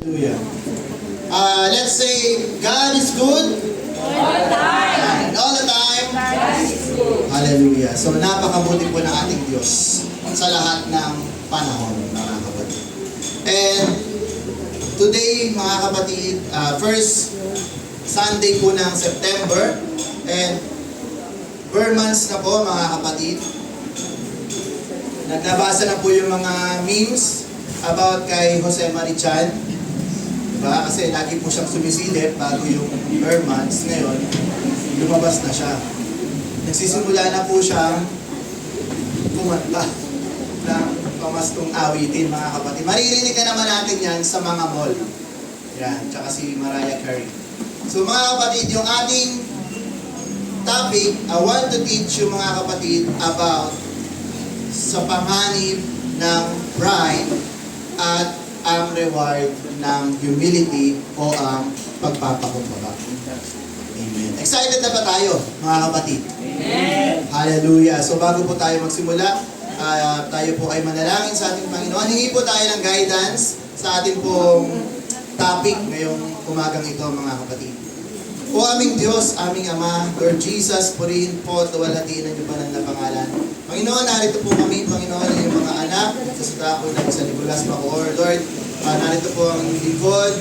Hallelujah. Let's say, God is good. All the time. And all the time. God is good. Hallelujah. So napakabuti po ng ating Diyos sa lahat ng panahon, mga kapatid. And today, mga kapatid, first Sunday po ng September. And months na po, mga kapatid. Nagbasa na po yung mga memes about kay Jose Marichan. Diba? Kasi lagi po siyang sumisilip bago yung months. Ngayon, lumabas na siya. Nagsisimula na po siyang kumanta ng pamastong awitin, mga kapatid. Maririnig ka naman natin yan sa mga mall. Yan, tsaka si Mariah Carey. So mga kapatid, yung ating topic, I want to teach you, mga kapatid, about sa panganib ng pride at ang reward ng humility o ang pagpapakumbaba. Amen. Excited na ba tayo, mga kapatid? Amen. Hallelujah. So bago po tayo magsimula, tayo po ay manalangin sa ating Panginoon. Hingi po tayo ng guidance sa ating pong topic ngayong umagang ito, mga kapatid. O aming Diyos, aming Ama, Lord Jesus, purihin po, tuwalhatiin ang banal na pangalan. Panginoon, narito po kami, Panginoon, yung mga anak, sa tako ng sa Libulas Bacoor, Lord. Narito po ang lingkod.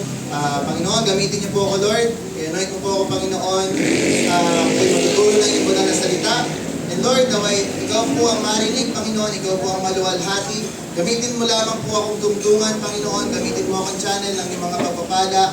Panginoon, gamitin niyo po ako, Lord. I-anoint mo po ako, Panginoon. Kayo matutulong ng iyong banal na salita. And Lord, ikaw po ang marinig, Panginoon. Ikaw po ang maluwalhati. Gamitin mo lamang po akong tungtungan, Panginoon. Gamitin mo akong channel ng iyong mga pagpapala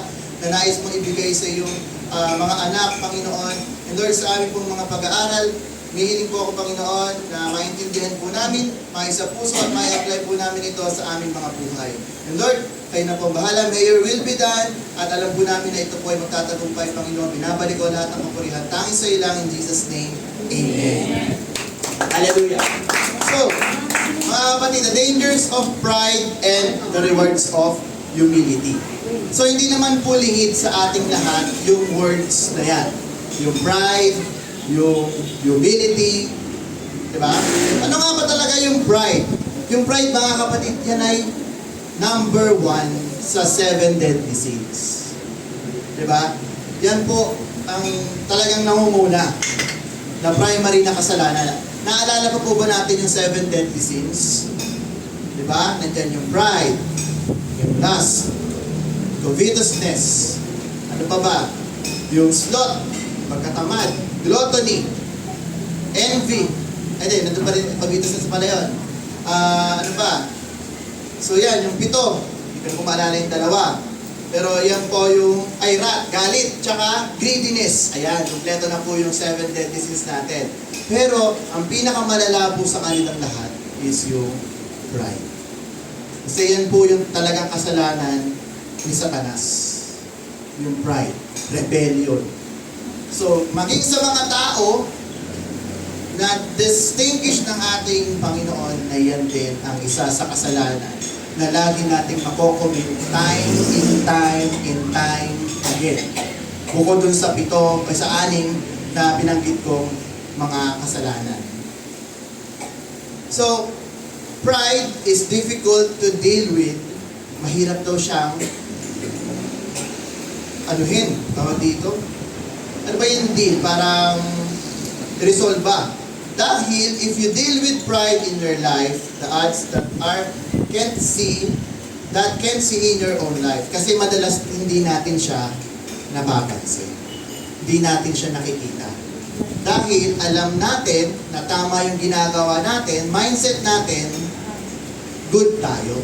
na nais mong ibigay sa iyong mga anak, Panginoon. And Lord, sa aming pong mga pag-aaral, mihiling po ako, Panginoon, na maintindihan po namin, maisa puso at mai-apply po namin ito sa aming mga buhay. And Lord, kayo na po bahala, may your will be done, at alam po namin na ito po ay magtatagumpay, Panginoon. Binabalik ko lahat ng kapurihan. Tanging sa iyo lang, in Jesus' name, Amen. Hallelujah. So, mga kapatid, the dangers of pride and the rewards of humility. So, hindi naman po lingid sa ating lahat yung words na yan. Yung pride, yung humility, diba? Ano nga ba talaga yung pride? Yung pride, mga kapatid, yan ay number 1 sa 7 deadly sins. Diba? Yan po ang talagang nangunguna na primary na kasalanan. Naalala pa po ba natin yung 7 deadly sins? Diba? Nandiyan yung pride, yung lust, covetousness, ano pa ba? Yung sloth, pagkatamad, gluttony, envy, nandun pa rin, covetousness pala yun. Ano ba? So yan, yung 7, hindi ko maalala yung 2. Pero yan po yung ira, galit, tsaka greediness. Ayan, kompleto na po yung 7 deadly sins natin. Pero, ang pinakamalala po sa kanilang lahat is yung pride. Kasi yan po yung talagang kasalanan ni Satanas. Yung pride, rebellion. So, maging sa mga tao na distinguish ng ating Panginoon na yan din ang isa sa kasalanan na lagi nating makocommit time and time again. Bukod dun sa 7 o sa 6 na binanggit kong mga kasalanan. So, pride is difficult to deal with. Mahirap daw siyang anuhin, tawag dito. Ano ba yung deal? Parang resolve ba? Dahil if you deal with pride in your life, the odds that can't see in your own life. Kasi madalas hindi natin siya napapansin. Hindi natin siya nakikita. Dahil alam natin na tama yung ginagawa natin, mindset natin, good tayo.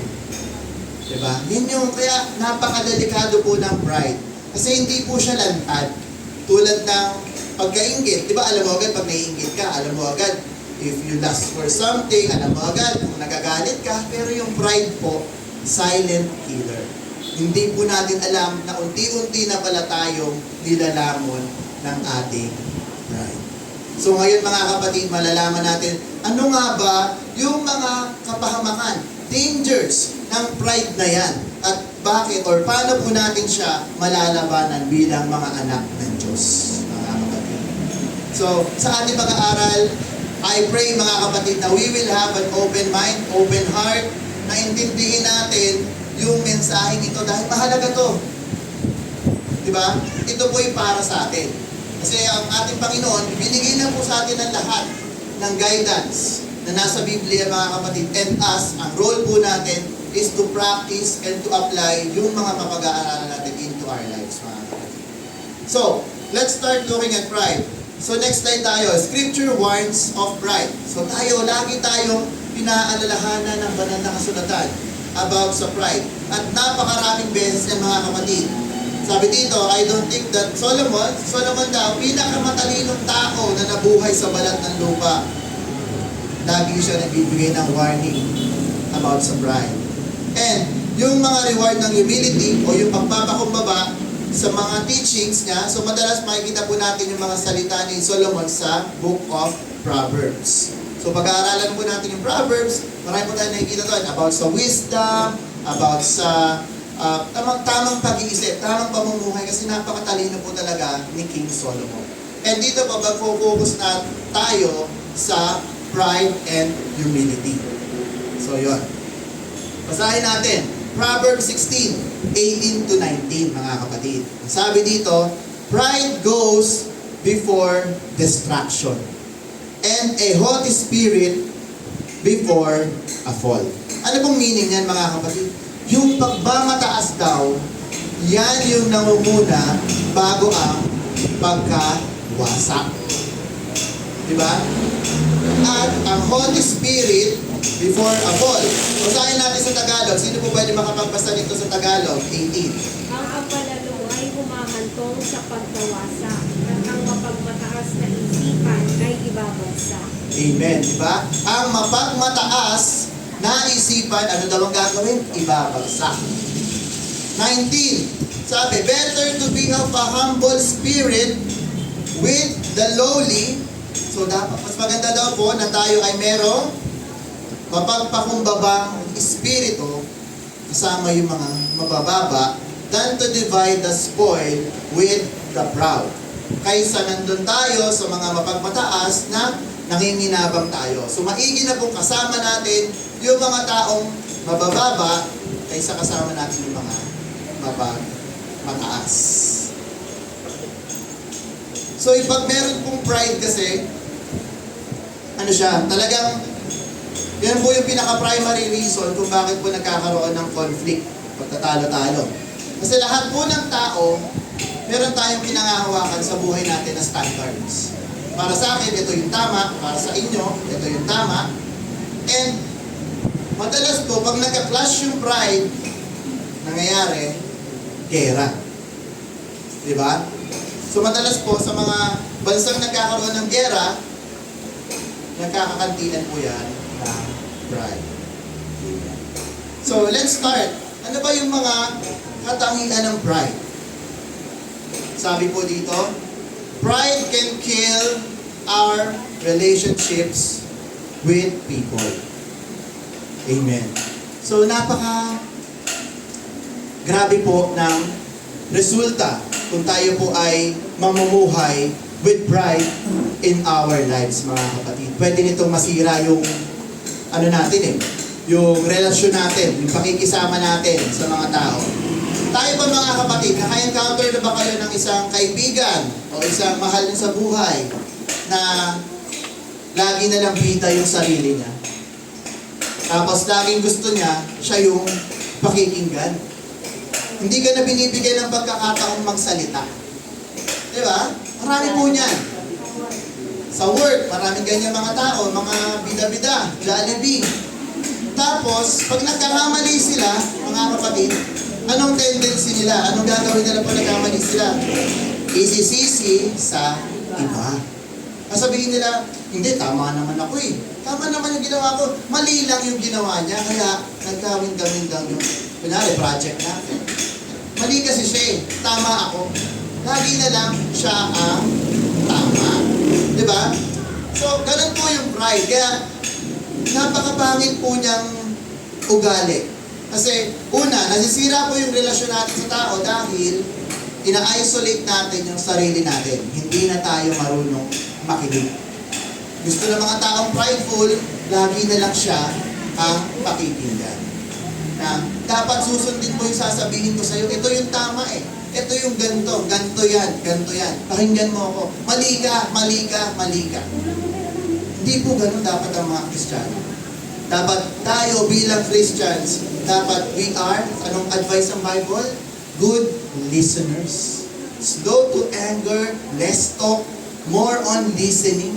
Diba? Yun yung, kaya napakadelikado po ng pride. Kasi hindi po siya lantad. Tulad ng pagkainggit. Diba alam mo agad pag naiinggit ka, alam mo agad if you lust for something, alam mo agad kung nagagalit ka. Pero yung pride po, silent killer. Hindi po natin alam na unti-unti na pala tayong nilalamon ng ating pride. So ngayon, mga kapatid, malalaman natin, ano nga ba yung mga kapahamakan, dangers ng pride na yan? At bakit or paano po natin siya malalabanan bilang mga anak ng Diyos, mga kapatid? So, sa ating pag-aaral, I pray, mga kapatid, na we will have an open mind, open heart, na intindihin natin yung mensaheng ito dahil mahalaga to. Diba? Ito po ay para sa atin. Kasi ang ating Panginoon, binigay na po sa atin ang lahat ng guidance na nasa Biblia, mga kapatid. And us, ang role po natin is to practice and to apply yung mga mapag-aaralan natin into our lives, mga kapatid. So, let's start looking at pride. So, next slide tayo. Scripture warns of pride. So, lagi tayong pinaalalahanan ng banal na kasulatan about sa pride. At napakaraming beses yan, mga kapatid. Sabi dito, I don't think that Solomon daw, pinakamatalinong tao na nabuhay sa balat ng lupa. Lagi siya nagbibigay ng warning about sa pride. And yung mga reward ng humility o yung pagpapakumbaba sa mga teachings niya, so madalas makikita po natin yung mga salita ni Solomon sa Book of Proverbs. So pag-aaralan po natin yung Proverbs, marami po tayo nakikita doon about sa wisdom, about sa tamang pag-iisip, tamang pamumuhay, kasi napakatalino po talaga ni King Solomon. And dito po, mag-focus na tayo sa pride and humility. So, yun. Basahin natin. Proverbs 16:18 to 19, mga kapatid. Sabi dito, pride goes before destruction, and a haughty spirit before a fall. Ano pong meaning yan, mga kapatid? Yung pagbamataas daw, yan yung nangunguna bago ang pagkawasak. Diba? At ang Holy Spirit before a fall. Basahin natin sa Tagalog. Sino po pwede makapagbasa dito sa Tagalog? 18. Ang kapalalo ay humahantong sa pagkawasak, at ang mapagmataas na isipan ay ibabagsak. Amen. Diba? Ang mapagmataas na isipan, ano daw ang gagawin? Ibabagsak. 19. Sabi, better to be of a humble spirit with the lowly. So, dapat, mas maganda daw po na tayo ay merong mapagpakumbabang espiritu kasama yung mga mabababa than to divide the spoil with the proud. Kaysa nandun tayo sa mga mapagmataas na nanginginabang tayo. So, maigi na po kasama natin yung mga taong mabababa kaysa kasama natin yung mga mataas. So, pag meron pong pride kasi, ano siya, talagang, yan po yung pinaka-primary reason kung bakit po nagkakaroon ng conflict, pagtatalo-talo. Kasi lahat po ng tao, meron tayong pinangahawakan sa buhay natin na standards. Para sa akin, ito yung tama. Para sa inyo, ito yung tama. And, madalas po, pag nagka-clash yung pride, nangyayari, gera. Diba? So, madalas po, sa mga bansang nagkakaroon ng gera, nagkakakantinan po yan ng pride. So, let's start. Ano ba yung mga katangian ng pride? Sabi po dito, pride can kill our relationships with people. Amen. So, grabe po ng resulta kung tayo po ay mamumuhay with pride in our lives, mga kapatid. Pwede nitong masira yung yung relasyon natin, yung pakikisama natin sa mga tao. Tayo ba, mga kapatid, naka-encounter na ba kayo ng isang kaibigan o isang mahal niyo sa buhay na lagi na lang bida yung sarili niya? Tapos laging gusto niya, siya yung pakikinggan. Hindi ka na binibigyan ng pagkakataong magsalita. Di ba? Marami po niyan. Sa work, maraming ganyan mga tao, mga bida-bida, Jollibee. Tapos, pag nagkakamali sila, mga kapatid, anong tendency nila? Anong gagawin nila pag nagkamali sila? Isisisi sa iba. Sabihin nila, hindi, tama naman ako eh. Tama naman yung ginawa ko. Mali lang yung ginawa niya, kaya nagkawin-gawin yung, kunyari, project natin. Mali kasi siya eh. Tama ako. Lagi na lang siya ang tama. Diba? So, ganun po yung pride. Kaya, napakapangit po niyang ugali. Kasi, una, nasisira po yung relasyon natin sa tao dahil ina-isolate natin yung sarili natin. Hindi na tayo marunong makinig. Gusto ng mga taong prideful, lagi na lang siya ang pakikinggan. na dapat susundin mo yung sasabihin ko sa'yo. Ito yung tama eh. Ito yung ganto. Ganto yan. Ganto yan. Pakinggan mo ako. Mali ka, mali ka, mali ka. Hindi po ganun dapat ang mga Kristiyano. Dapat tayo bilang Christians, dapat we are, anong advice ng Bible? Good listeners. Slow to anger, less talk, more on listening.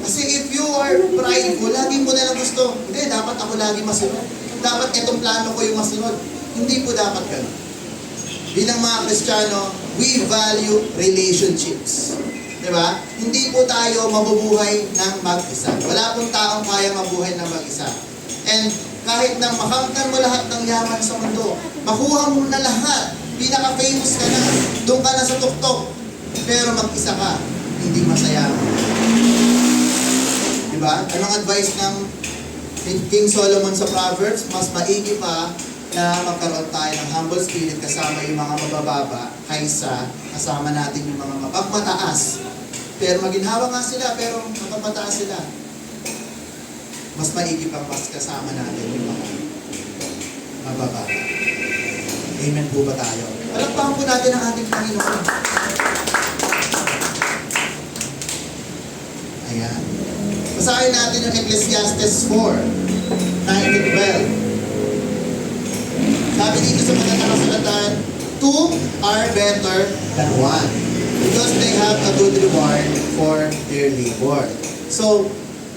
Kasi if you are prideful, lagi mo na lang gusto, hindi, dapat ako lagi masunod. Dapat itong plano ko yung masunod. Hindi po dapat ganun. Bilang mga Kristiyano, we value relationships. Diba? Hindi po tayo mabubuhay ng mag-isa. Wala pong taong kaya mabuhay ng mag-isa. And kahit na makamtan mo lahat ng yaman sa mundo, makuha mo na lahat, pinaka-famous ka na, doon ka na sa tuktok, pero mag-isa ka, hindi masaya. Diba? Anong advice ng King Solomon sa Proverbs? Mas maigi pa na magkaroon tayo ng humble spirit kasama yung mga mabababa kaysa kasama natin yung mga mapagmataas. Pero maginhawa nga sila, pero mapagmataas sila. Mas maigi pang mas kasama natin yung mga mabababa. Amen po ba tayo? Palakpakan po natin ang ating Panginoon. Ayan. Basahin natin yung Ecclesiastes 4, 9-12. Sabi dito sa mga nakasalatan, two are better than one, because they have a good reward for their labor. So,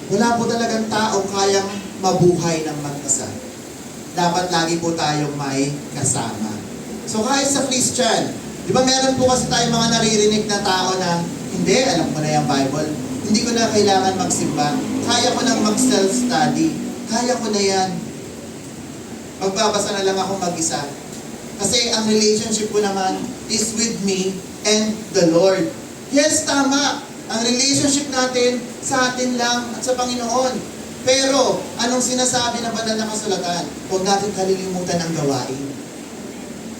wala po talagang taong kayang mabuhay ng mag-isa. Dapat lagi po tayong may kasama. So, kahit sa Christian, di ba meron po kasi tayong mga naririnig na tao na, hindi, alam ko na yung Bible, hindi ko na kailangan magsimba, kaya ko lang mag-self-study, kaya ko na yan, magbabasa na lang ako mag-isa. Kasi ang relationship ko naman is with me and the Lord. Yes, tama. Ang relationship natin sa atin lang at sa Panginoon. Pero, anong sinasabi ng banal na kasulatan? Huwag natin kalilimutan ang gawain.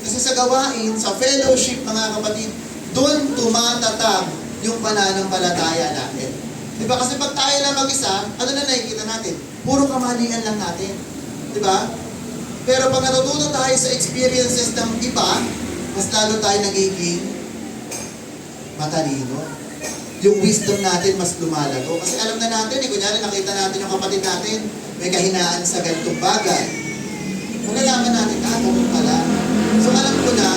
Kasi sa gawain, sa fellowship, mga kapatid, doon tumatatag yung pananampalataya natin. Diba? Kasi pag tayo lang mag-isa, ano na nakikita natin? Puro kamalian lang natin. Diba? Pero pag natututo tayo sa experiences ng iba, mas lalo tayo nagiging matalino. Yung wisdom natin mas lumalago. Kasi alam na natin, kunyari nakita natin yung kapatid natin, may kahinaan sa ganitong bagay. Malalaman natin, ganun pala. So alam ko na,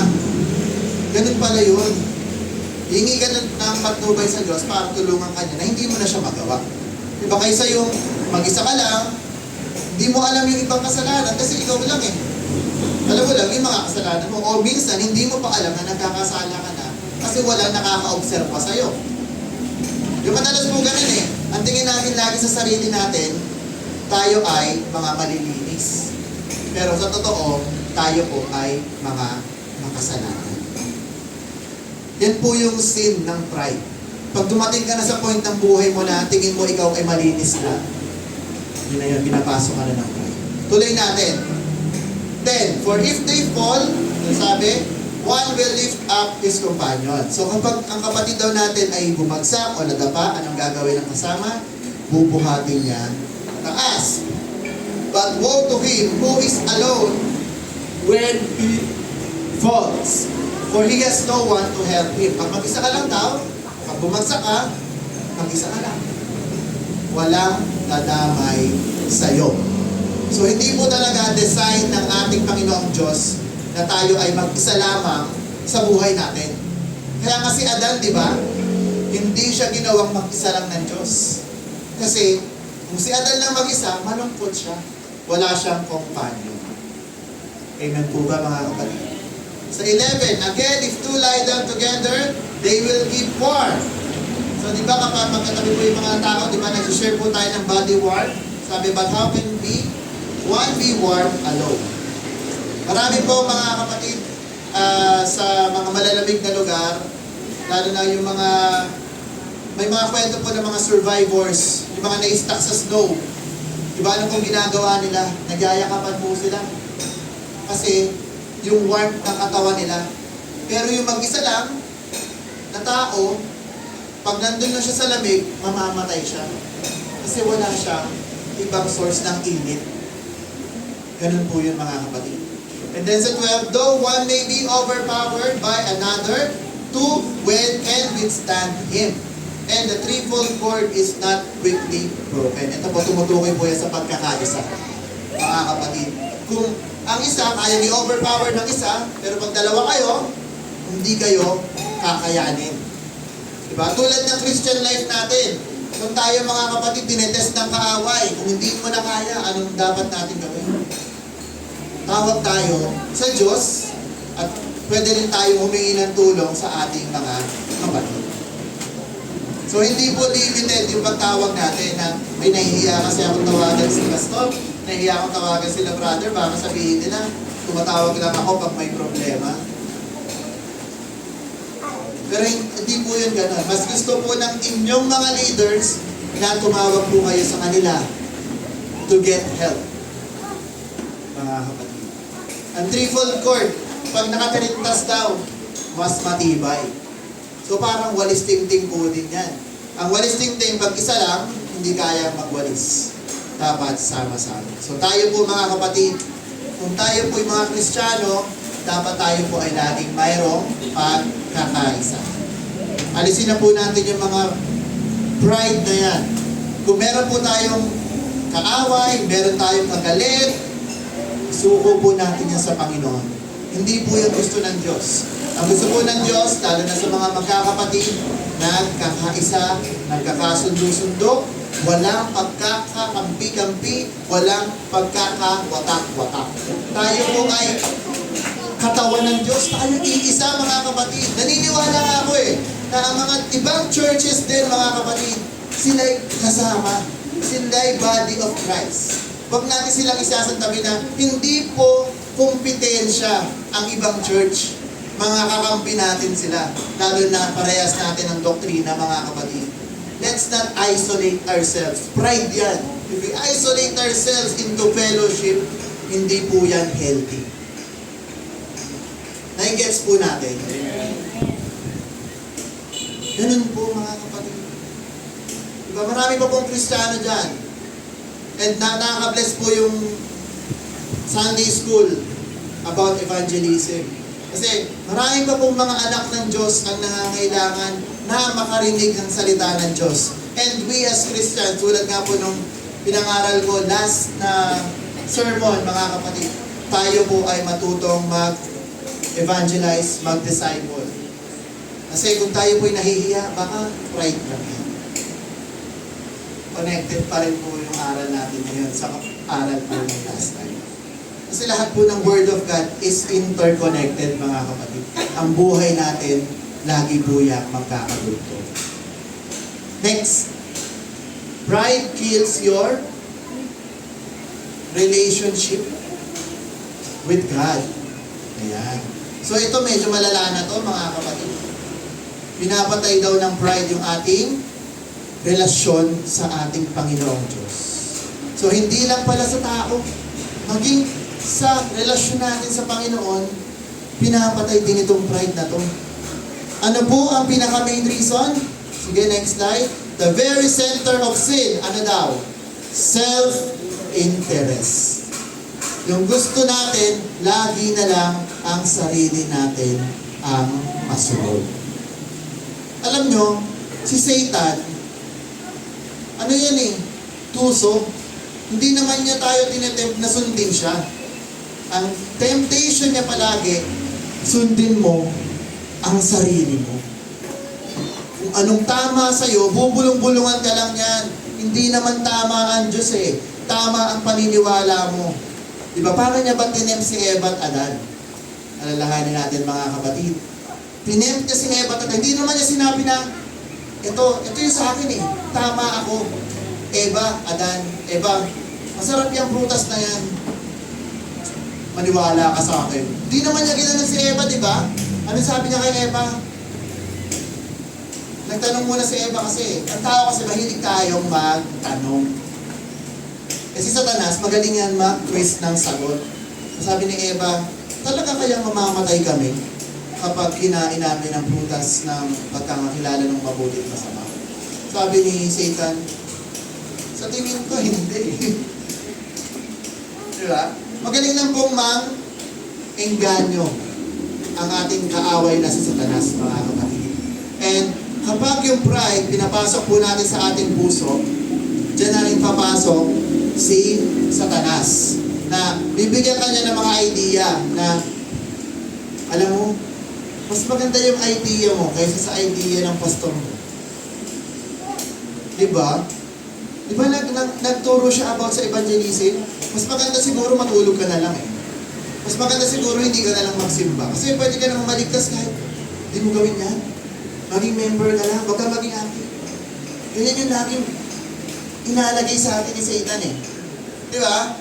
ganun pala yun. Hingi ka ng patnubay sa Diyos para tulungan ka niya na hindi mo na siya magawa. Diba? Kaysa yung mag-isa ka lang, hindi mo alam yung ibang kasalanan kasi ikaw lang eh. Alam mo lang yung mga kasalanan mo. O minsan, hindi mo pa alam na nagkakasala ka na kasi walang nakaka-observe pa sa'yo. Yung madalas po ganun eh. Ang tingin natin lagi sa sarili natin, tayo ay mga malilinis. Pero sa totoo, tayo po ay mga makasalanan. Yan po yung sin ng pride. Pag dumating ka na sa point ng buhay mo na tingin mo ikaw ay malinis na, yun na yun, pinapasok ka na ng pride. Tuloy natin. 10. For if they fall, sabi, one will lift up his companion. So kapag ang kapatid daw natin ay bumagsak o nadapa, anong gagawin ng kasama? Bubuhatin niya taas. But woe to him who is alone when he falls. For he has no one to help him. Pag mag-isa ka lang daw, pag bumagsak ka, mag-isa ka lang. Walang dadamay sa'yo. So hindi po talaga design ng ating Panginoong Diyos na tayo ay mag-isa lamang sa buhay natin. Kaya nga si Adan, di ba? Hindi siya ginawang mag-isa lang ng Diyos. Kasi kung si Adan lang mag-isa, malungkot siya. Wala siyang companion. Amen po ba mga kapatid? Sa 11, again, if two lie down together, they will keep warm. So di ba kapag magkatabi po yung mga tao, di ba nag-share po tayo ng body warm? Sabi, but how can one be warm alone? Marami po mga kapatid sa mga malalamig na lugar, lalo na yung mga, may mga kwento po ng mga survivors, yung mga na-stuck sa snow. Diba ano pong ginagawa nila? Nagyayakapan po sila. Kasi yung warmth ng katawan nila. Pero yung mag-isa lang na tao, pag nandun na siya sa lamig, mamamatay siya. Kasi wala siyang ibang source ng init. Ganun po yun mga kapatid. And then sa 12, though one may be overpowered by another, two will and withstand him. And the threefold cord is not quickly broken. Ito po, tumutukoy po yan sa pagkakaisa. Mga kapatid, kung ang isa, kaya i-overpower ng isa, pero pag dalawa kayo, hindi kayo kakayanin. Diba? Tulad ng Christian life natin, kung tayo mga kapatid, tinetest ng kaaway, kung hindi mo na kaya, anong dapat natin gawin? Tawag tayo sa Diyos at pwede rin tayo humingi ng tulong sa ating mga kapatid. So hindi po limited yung pagtawag natin na may nahihiya kasi akong tawagan si Pastor, nahihiya akong tawagan sila brother, baka sabihin nila, tumatawag lang ako pag may problema. Pero hindi po yun ganun. Mas gusto po ng inyong mga leaders na tumawag po kayo sa kanila to get help. Mga kapatid. Ang threefold cord, pag nakatirintas daw, mas matibay. So parang walis ting-ting po din yan. Ang walis ting-ting, pag isa lang, hindi kaya magwalis. Dapat sama-sama. So tayo po mga kapatid, kung tayo po yung mga Kristiyano, dapat tayo po ay laging mayroong pagkakaisa. Alisin na po natin yung mga pride na yan. Kung meron po tayong kaaway, meron tayong kagalit, suko po natin yan sa Panginoon. Hindi po yung gusto ng Diyos. Ang gusto po ng Diyos, lalo na sa mga magkakapatid, nagkakaisa, nagkakasundo-sundo, walang pagkakakampi-kampi, walang pagkakawatak-watak. Tayo po ay katawan ng Diyos, tayo iisa mga kapatid. Naniniwala nga ako na ang mga ibang churches din mga kapatid, sila'y kasama, sila'y body of Christ. Huwag natin silang isasantabi na hindi po kompetensya ang ibang church. Mga kakampi natin sila, lalo na parehas natin ang doktrina mga kapatid. Let's not isolate ourselves. Pride yan. If we isolate ourselves into fellowship, hindi po yan healthy. Nai-gets po natin. Ganun po mga kapatid. Diba marami pa pong Kristiyano dyan. And nakaka-bless po yung Sunday school about evangelism. Kasi marami pa pong mga anak ng Diyos ang nangangailangan na makarinig ng salita ng Diyos. And we as Christians, tulad nga po nung pinangaral ko last na sermon mga kapatid, tayo po ay matutong mag-evangelize, mag-disciple. Kasi kung tayo po'y nahihiya, baka pride lang yan. Connected pa rin po yung aral natin ngayon sa aral po ng last time. Kasi lahat po ng Word of God is interconnected mga kapatid. Ang buhay natin, lagi po yan magkakadugto. Next, pride kills your relationship with God. Ayan. So ito medyo malala na to mga kapatid. Pinapatay daw ng pride yung ating relasyon sa ating Panginoong Diyos. So hindi lang pala sa tao, maging sa relasyon natin sa Panginoon, pinapatay din itong pride na to. Ano po ang pinaka-main reason? Sige, next slide. The very center of sin, ano daw? Self-interest. Yung gusto natin, lagi na lang ang sarili natin ang masunod. Alam nyo, si Satan, ano yan tuso. Hindi naman niya tayo tinetempt na sundin siya. Ang temptation niya palagi, sundin mo ang sarili mo. Kung anong tama sa'yo, bubulong-bulungan ka lang yan. Hindi naman tama ang Diyos Tama ang paniniwala mo. Diba, paano niya ba tinempt si Eva at Adan? Alalahanin natin mga kapatid. Tinempt niya si Eva at Adan. Hindi naman niya sinabi na, ito yung sa akin Tama ako. Eva, Adan, Eva, masarap yung prutas na yan. Maniwala ka sa akin. Hindi naman niya ginanon si Eva, di ba? Ano sabi niya kay Eva? Nagtanong muna si Eva kasi, ang tao kasi mahilig tayong magtanong. Kasi Satanas, magaling yan mag-twist ng sagot. Sabi ni Eva, talaga kayang mamamatay kami kapag kinain namin ang prutas ng pagkakakilala ng mabuti at masama? Sabi ni Satan, sa tingin ko, hindi. Diba? Magaling lang pong engganyo ang ating kaaway na si Satanas, mga kapatid. And kapag yung pride, pinapasok po natin sa ating puso, diyan na rin papasok si Satanas. Na bibigyan ka niya ng mga idea na, alam mo, mas maganda yung idea mo kaysa sa idea ng pastor mo. Diba? Diba nagturo siya about sa evangelism? Mas maganda siguro matulog ka na lang eh. Mas maganda siguro hindi ka na lang magsimba. Kasi pwede ka namang maligtas kahit hindi mo gawin yan. Maging member ka lang, huwag ka maging active. Ganyan yung laging inalagay sa atin ni Satan eh. Di ba?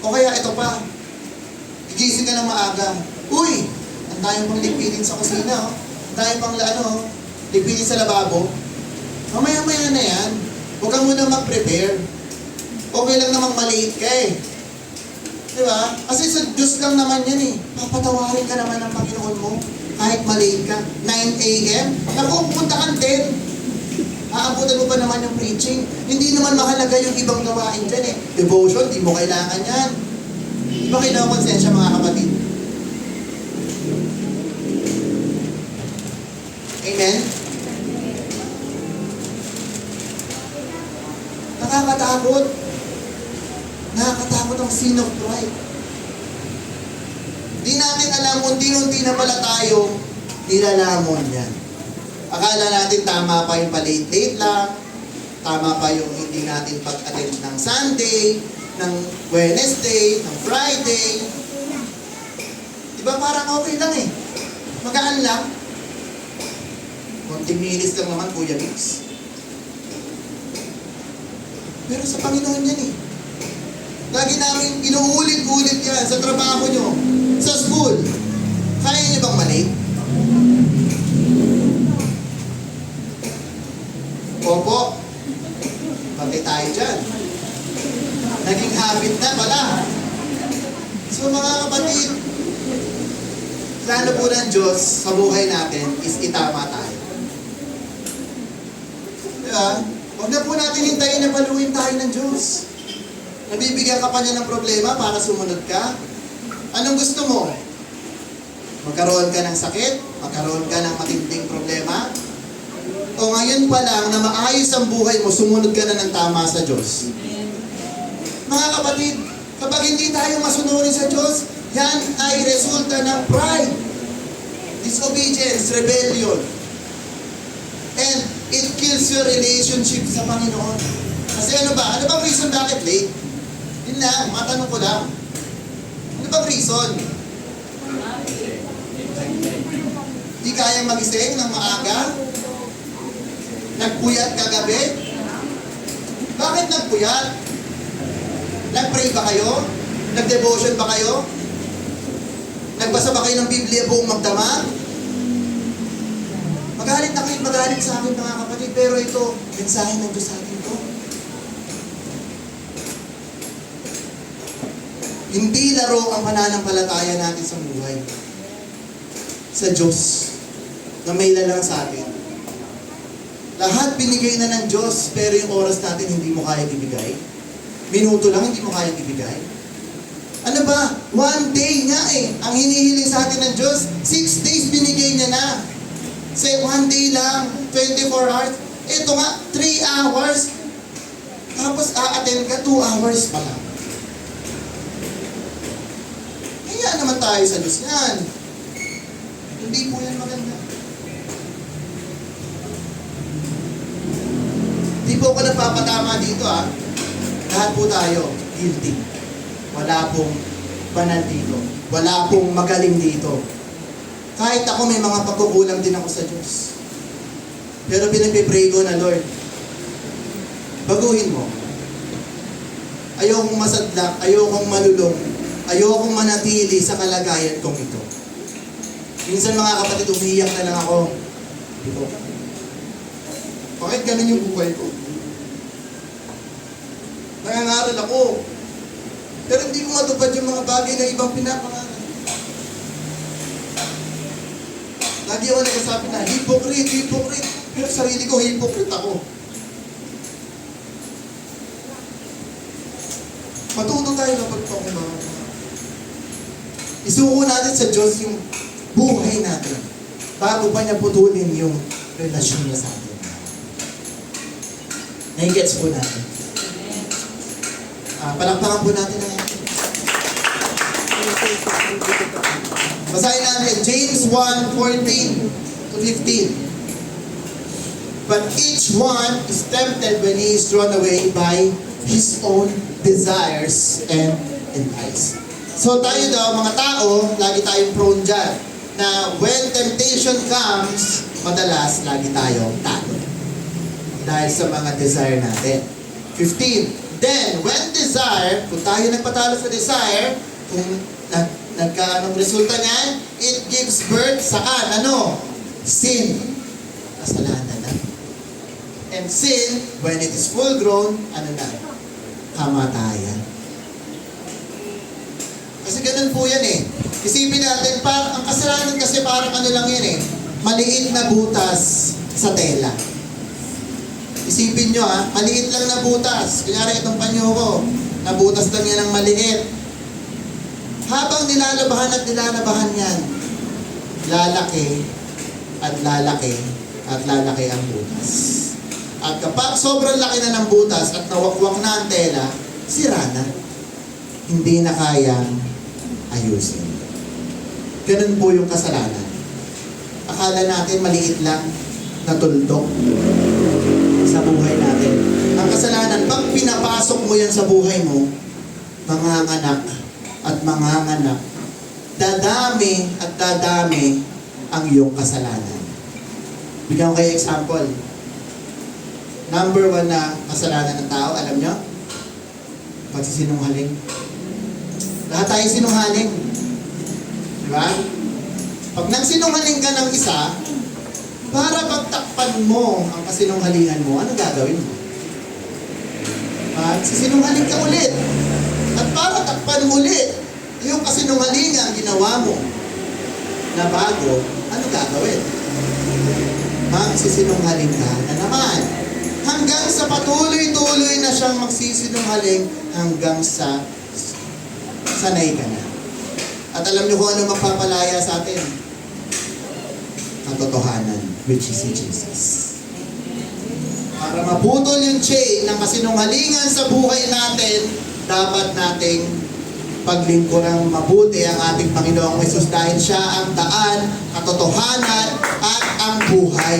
O kaya ito pa, gigising ka ng maaga. Uy! Ang tayo pang liquidin sa kusina, oh. Ang tayo pang liquidin sa lababo. Mamaya-maya na yan. Huwag ka muna mag-prepare. Okay lang namang malate ka eh. Di ba? Kasi sa Diyos lang naman yan eh. Papatawarin ka naman ng Panginoon mo. Kahit malate ka. 9 a.m. Naku, pupunta ka 10. Aabutan mo pa naman yung preaching. Hindi naman mahalaga yung ibang gawain dyan eh. Devotion, di mo kailangan yan. Di ba kailangan konsensya mga kapatid? Amen? Nakakatakot. Nakakatakot ang sin of pride. Di natin alam, unti-unti na pala tayo nilalamon yan. Akala natin tama pa yung palate-late lang, tama pa yung hindi natin pag-attend ng Sunday, ng Wednesday, ng Friday. Diba parang okay lang eh. Magaan lang. Konting minutes lang naman, Kuya Mix. Pero sa Panginoon yan eh. Lagi namin inuulit-ulit yan sa trabaho nyo, sa school. Kaya nyo bang malate? Opo. Pati tayo dyan. Naging habit na pala. So mga kapatid, plano po ng Diyos sa buhay natin is itama tayo. Diba? Huwag na po natin hintayin na paluin tayo ng Diyos. Nabibigyan ka pa niya ng problema para sumunod ka. Anong gusto mo? Magkaroon ka ng sakit? Magkaroon ka ng matinding problema? O ngayon pa lang na maayos ang buhay mo, sumunod ka na ng tama sa Diyos. Mga kapatid, kapag hindi tayo masunurin sa Diyos, yan ay resulta ng pride, disobedience, rebellion. And it kills your relationship sa Panginoon. Kasi ano ba? Ano bang reason bakit late? Yun lang, matanong ko lang. Ano bang reason? Di kayang magising ng maaga? Nagpuyat kagabi? Bakit nagpuyat? Nag-pray ba kayo? Nag-devotion ba kayo? Nagbasa ba kayo ng Biblia buong magdamag? Magalit na kayo, magalit sa akin mga kapatid, pero ito, mensahe ng Diyos sa atin to. Hindi laro ang pananampalataya natin sa buhay. Sa Diyos, na may lalang sa atin. Lahat binigay na ng Diyos, pero yung oras natin hindi mo kaya ibigay. Minuto lang hindi mo kaya ibigay. Ano ba? 1 day nga eh. Ang hinihiling sa atin ng Diyos, 6 days binigay niya na. Say, 1 day lang, 24 hours. Ito nga, 3 hours. Tapos a-attend ka, 2 hours pa lang. Kaya naman tayo sa Diyos yan. Hindi po yan maganda. Di po ako nagpapatama dito ah. Lahat po tayo guilty. Wala pong banal dito. Wala pong magaling dito. Kahit ako may mga pagkukulang din ako sa Diyos. Pero pinagpipray ko na, Lord, baguhin mo. Ayokong masadlak, ayokong malulong, ayokong manatili sa kalagayan kong ito. Minsan mga kapatid, umiiyak na lang ako. Ito. Bakit ganun yung buhay ko? Nangangaral ako. Pero hindi ko matupad yung mga bagay na ibang pinapangaral. Lagi ako nagsasabi na, hypocrite, hypocrite. Pero sarili ko, hypocrite ako. Matuto tayo na pagpakumawa. isuko natin sa Diyos yung buhay natin bago pa niya putulin yung relasyon niya sa atin. Nai-gets po natin. Palakpakan po natin ang basahin natin James 1:14 to 15. But each one is tempted when he is drawn away by his own desires and enticed. So tayo daw, mga tao, lagi tayong prone dyan, na when temptation comes, madalas lagi tayong takot. Dahil sa mga desire natin. 15. Then, when desire, kung tayo nagpatalo sa desire, kung anong resulta niyan, it gives birth sa sin. Kasalanan na. And sin, when it is full grown, kamatayan. Kasi ganun po yan eh. Isipin natin, ang kasalanan kasi parang lang yan eh. Maliit na butas sa tela. Isipin nyo maliit lang na butas. Kunyari itong panyo ko, nabutas lang yan ng maliit. Habang nilalabahan at nilalabahan yan, lalaki at lalaki at lalaki ang butas. At kapag sobrang laki na ng butas at nawakwak na ang tela, sira na. Hindi na kayang ayusin. Ganun po yung kasalanan. Akala natin maliit lang na tuldok sa buhay natin. Ang kasalanan, pag pinapasok mo yan sa buhay mo, manganganak at manganganak, dadami at dadami ang iyong kasalanan. Bigyan ko kayo example. Number 1 na kasalanan ng tao, alam nyo? Pagsisinungaling. Lahat tayo sinungaling. Di ba? Pag nagsinungaling ka ng isa, para pagtakpan mo ang kasinungalingan mo, ano gagawin mo? Sisinungaling ka ulit. At para takpan mo ulit yung kasinungalingan ginawa mo na bago, ano gagawin? Magsisinungaling ka na naman. Hanggang sa patuloy-tuloy na siyang magsisinungaling hanggang sa sanay ka na. At alam niyo kung ano magpapalaya sa atin? Katotohanan, which is si Jesus. Para maputol yung chain ng kasinungalingan sa buhay natin, dapat nating paglingkurang mabuti ang ating Panginoong Hesus dahil siya ang daan, katotohanan, at ang buhay.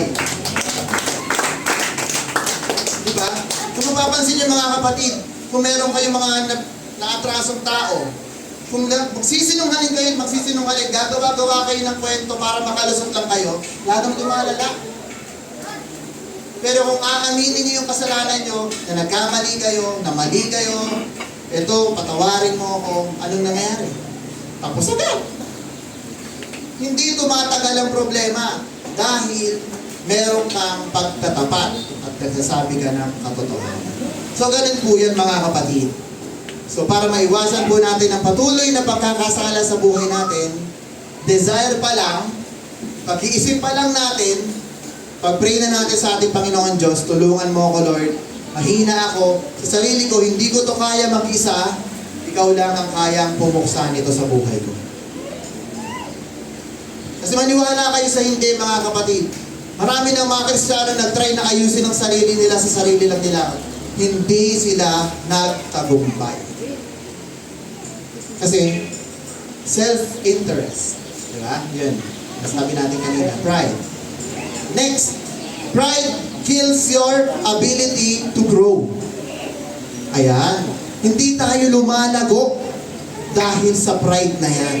Diba? Kung mapapansin niyo mga kapatid, kung meron kayong mga naatrasong tao, kung magsisinungaling kayo, gagawa kayo ng kwento para makalusot lang kayo, lalong lumalala. Pero kung aaminin niyo yung kasalanan niyo, na nagkamali kayo, na mali kayo, eto, patawarin mo ako, anong nangyayari? Tapos agad. Hindi tumatagal ang problema dahil meron kang pagtatapat at nagsasabi ka ng katotohanan. So, ganun po yan mga kapatid. So, para maiwasan po natin ang patuloy na pagkakasala sa buhay natin, desire pa lang, pag-iisip pa lang natin, pag-pray na natin sa ating Panginoon Diyos, tulungan mo ako, Lord. Mahina ako. Sa sarili ko, hindi ko to kaya mag-isa. Ikaw lang ang kayang pumuksan ito sa buhay ko. Kasi maniwala kayo sa hindi, mga kapatid. Marami ng mga Kristiyano nag-try na ayusin ang sarili nila sa sarili lang nila. Hindi sila nagtagumpay. Kasi, self-interest. Diba? Yun. Sabi natin kanina, pride. Next, pride kills your ability to grow. Ayan. Hindi tayo lumalago dahil sa pride na yan.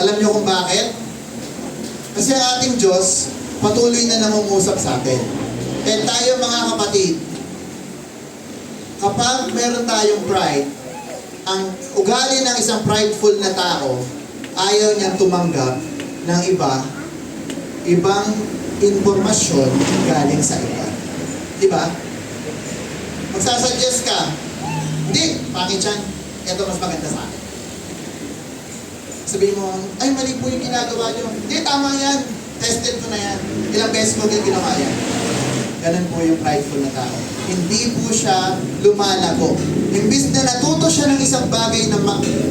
Alam niyo kung bakit? Kasi ang ating Diyos, patuloy na nangungusap sa atin. And tayo mga kapatid, kapag meron tayong pride, ang ugali ng isang prideful na tao, ayaw niyang tumanggap ng ibang informasyon galing sa iba. Diba? Magsasuggest ka, hindi, pangit yan. Ito mas maganda sa akin. Sabihin mo, ay mali po yung ginagawa nyo. Hindi, tama yan. Tested ko na yan. Ilang beses mo ginawa yan. Ganun po yung prideful na tao. Hindi po siya lumalago. Imbis na natuto siya ng isang bagay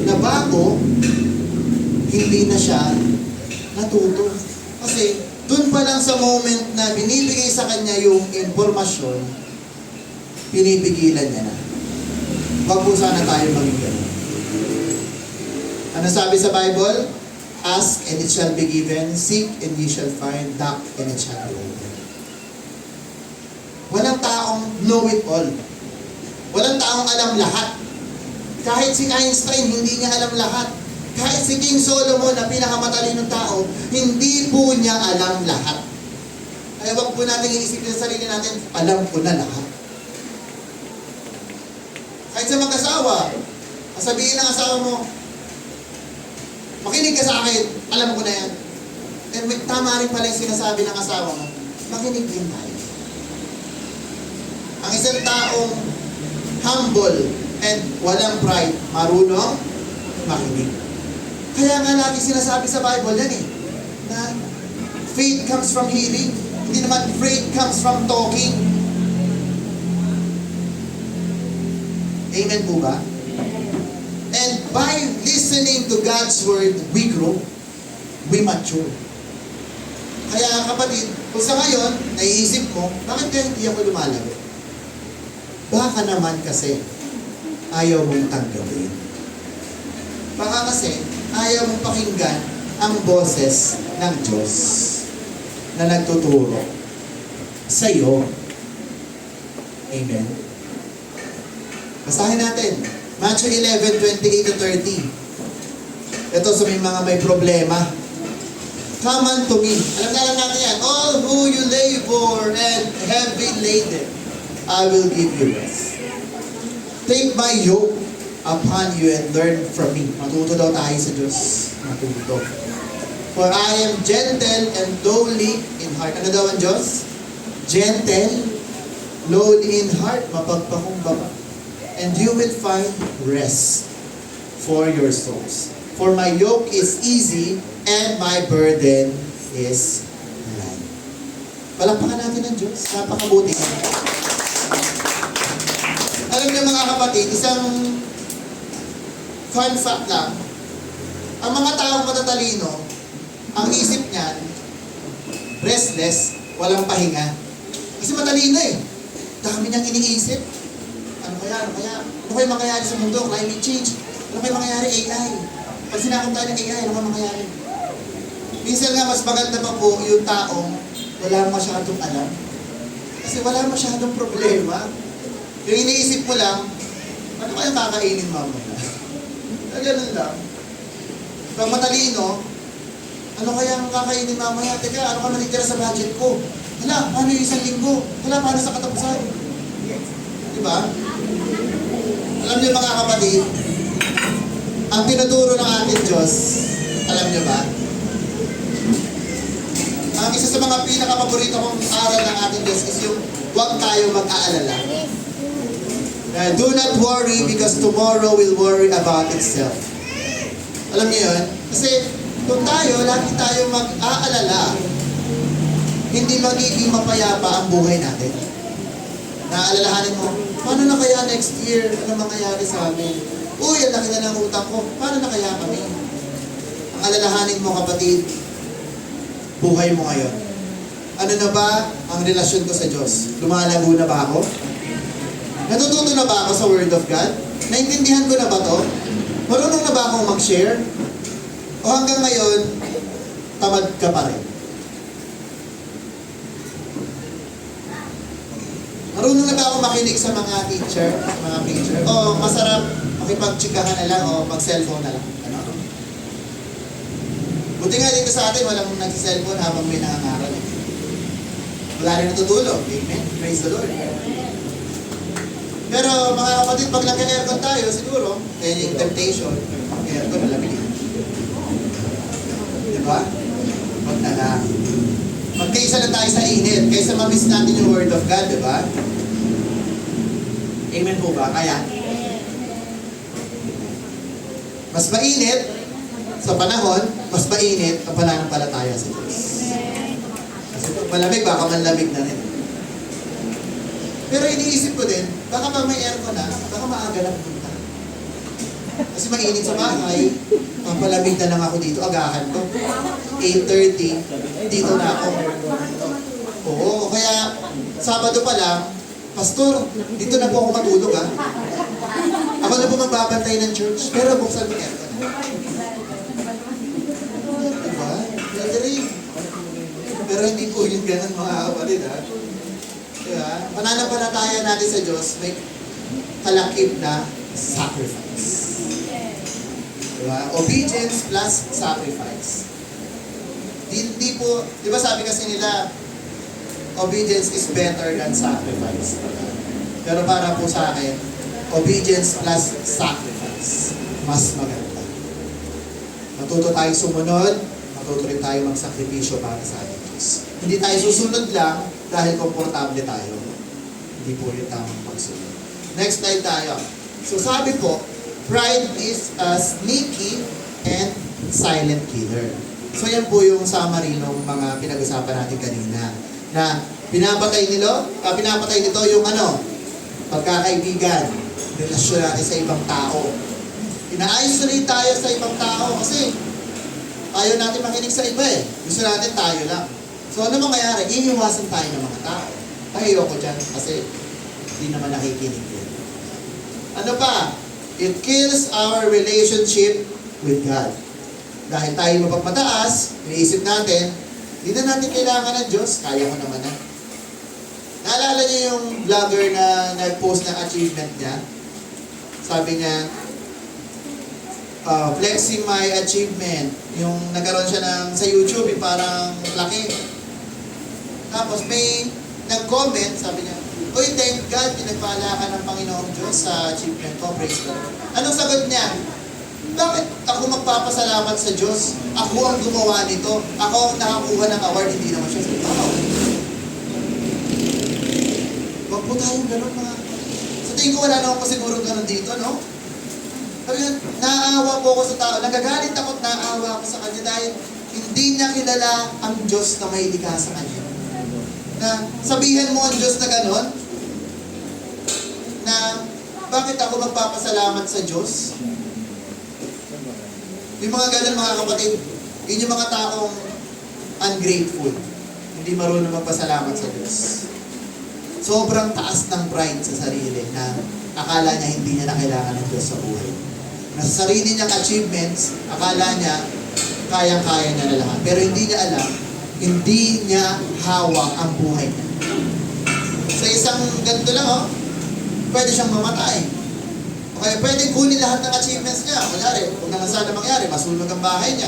na bago, hindi na siya natuto. Kasi dun pa lang sa moment na binibigay sa kanya yung informasyon, pinipigilan niya na. Huwag po sana tayo maging ganun. Ano sabi sa Bible? Ask and it shall be given, seek and ye shall find, knock and it shall be opened. Walang taong know it all. Walang taong alam lahat. Kahit si Einstein, hindi niya alam lahat. Kahit si King Solomon na pinakamatalinong tao, hindi po niya alam lahat. Kaya wag po natin iisipin sa sarili natin, alam ko na lahat. Kahit sa mag-asawa, sabihin ng asawa mo, makinig ka sa akin, alam ko na yan. And tama rin pala yung sinasabi ng asawa mo, makinig din tayo. Ang isang taong humble and walang pride, marunong makinig. Kaya nga lagi sinasabi sa Bible yan na faith comes from hearing, hindi naman faith comes from talking. Amen po ba? And by listening to God's Word, we grow, we mature. Kaya kapatid, kung sa ngayon, naiisip mo, bakit kaya hindi ako lumalago? Baka naman kasi ayaw mong tanggapin. Baka kasi ayaw mong pakinggan ang boses ng Diyos na nagtuturo sa iyo. Amen. Basahin natin. Matthew 11:28-30. Ito sa mga may problema. Come unto me. Alam na lang natin yan. All who you labor and heavy laden, I will give you rest. Take my yoke upon you and learn from me. Matuto daw tayo sa Diyos. Matuto. For I am gentle and lowly in heart. Ano daw ang Diyos? Gentle, lowly in heart, mapagpakumbaba. And you will find rest for your souls. For my yoke is easy and my burden is light. Palakpakan natin ang Diyos. Napakabuti. Alam niyo mga kapatid, isang fun fact lang. Ang mga taong matatalino, ang isip niyan, restless, walang pahinga. Kasi matalino Dami niyang iniisip. Ano kaya mangyayari sa mundo? Climate change. Ano kaya mangyayari? AI. Pag sinakot tayo ng AI, ano kaya mangyayari? Minsan nga, mas maganda pa po yung taong wala masyadong alam. Kasi wala masyadong problema. Yung iniisip mo lang, ano kaya kakainin mamaya? Ganun lang. Pag matalino, ano kaya ang kakainin mamaya? Teka, ano ka natitira sa budget ko? Hala, paano yung isang linggo? Hala, paano sa katapusan? Diba? Alam niyo mga kapatid, ang tinuturo ng ating Diyos, alam niyo ba? Ang isa sa mga pinaka-paborito kong aral ng ating Diyos is yung huwag tayo mag-aalala. Do not worry because tomorrow will worry about itself. Alam niyo yun? Kasi kung lagi tayo mag-aalala, hindi magiging mapayapa ang buhay natin. Naaalalahanin mo, paano na kaya next year? Ano mangyayari sa amin? Uy, ang laki na ng utang ko. Paano na kaya kami? Ang alalahanin mo, kapatid, buhay mo ngayon. Ano na ba ang relasyon ko sa Diyos? Lumalago na ba ako? Natututo na ba ako sa Word of God? Naintindihan ko na ba to? Marunong na ba akong mag-share? O hanggang ngayon, tamad ka pa rin? Marunong na ba ako makinig sa mga teacher, mga preacher? O masarap makipag-chikahan na lang o mag-cellphone na lang? Ano? Buti nga dito sa atin, walang nag-cellphone habang may nangangaral. Wala rin natutulog. Amen? Praise the Lord. Pero mga kapatid, pag nag-aircon tayo, siguro, yung temptation, aircon, malamig. Diba? Wag na lang. Magkaisa lang tayo sa init, kaysa ma-miss natin yung Word of God, diba? Amen po ba? Kaya? Mas mainit sa panahon, mas mainit ang pananampalataya sa Diyos. Kasi pag malamig, baka manlamig na rin. Pero iniisip ko din, baka pag may aircon na, baka maaga lang punta. Kasi mainit sa bahay, papalamig na lang ako dito, agahan ko. 8:30, dito na ako. Oo, kaya Sabado pa lang, Pastor, dito na po ako matulog ha. Ako na po magbabantay ng church, pero buksan mo aircon. Diba? Pwede rin. Pero hindi po yun ganun mga kapatid ha. Diba? Pananampalataya natin sa Diyos, may kalakip na sacrifice. Diba? Obedience plus sacrifice. Hindi po, di ba sabi kasi nila, obedience is better than sacrifice. Pero para po sa akin, obedience plus sacrifice, mas maganda. Matuto tayong sumunod, matuto rin tayo magsakripisyo para sa ating Diyos. Hindi tayo susunod lang dahil komportable tayo. Hindi po yung tamang pagsunod. Next slide tayo. So sabi po, pride is a sneaky and silent killer. So yan po yung summary ng mga pinag-usapan natin kanina. Na pinapatay nito yung pagkakaibigan, relasyon natin sa ibang tao. Ina-isolate tayo sa ibang tao kasi ayaw natin makinig sa iba eh. Gusto natin tayo lang. So ano mangyayari? Iniiwasan tayo ng mga tao. Ayoko dyan kasi hindi naman nakikinig yun. Ano pa? It kills our relationship with God. Dahil tayo mapagmataas, iniisip natin, hindi na natin kailangan ng Diyos, kaya ko naman na. Naalala niyo yung vlogger na nag-post ng achievement niya? Sabi niya, flexing my achievement. Yung nagkaroon siya sa YouTube, yung parang laki. Tapos may nag-comment, sabi niya, "Uy, thank God, pinagpala ka ng Panginoong Diyos sa achievement ko, praise God." Anong sagot niya? Bakit ako magpapasalamat sa Diyos? Ako ang gumawa nito. Ako ang nakakuha ng award, hindi naman siya. Wow! Huwag po tayong ganun mga... Sa tingin ko wala naman po siguro ganun dito, no? Sabi nga, naaawa po ako sa tao. Nagagalit ako at naaawa ako sa kanya dahil hindi niya kilala ang Diyos na may likha sa kanya. Na sabihan mo ang Diyos na ganun, na bakit ako magpapasalamat sa Diyos? Yung mga ganun mga kapatid, yun yung mga taong ungrateful. Hindi marunong magpasalamat sa Diyos. Sobrang taas ng pride sa sarili na akala niya hindi niya na kailangan ng Diyos sa buhay. Na sa sarili niyang achievements, akala niya kayang-kaya niya na lahat. Pero hindi niya alam, hindi niya hawak ang buhay niya. Sa isang ganito lang, pwede siyang mamatay. Okay, pwede kunin lahat ng achievements niya. Kunyari, kung sana mangyari, masunog ang bahay niya.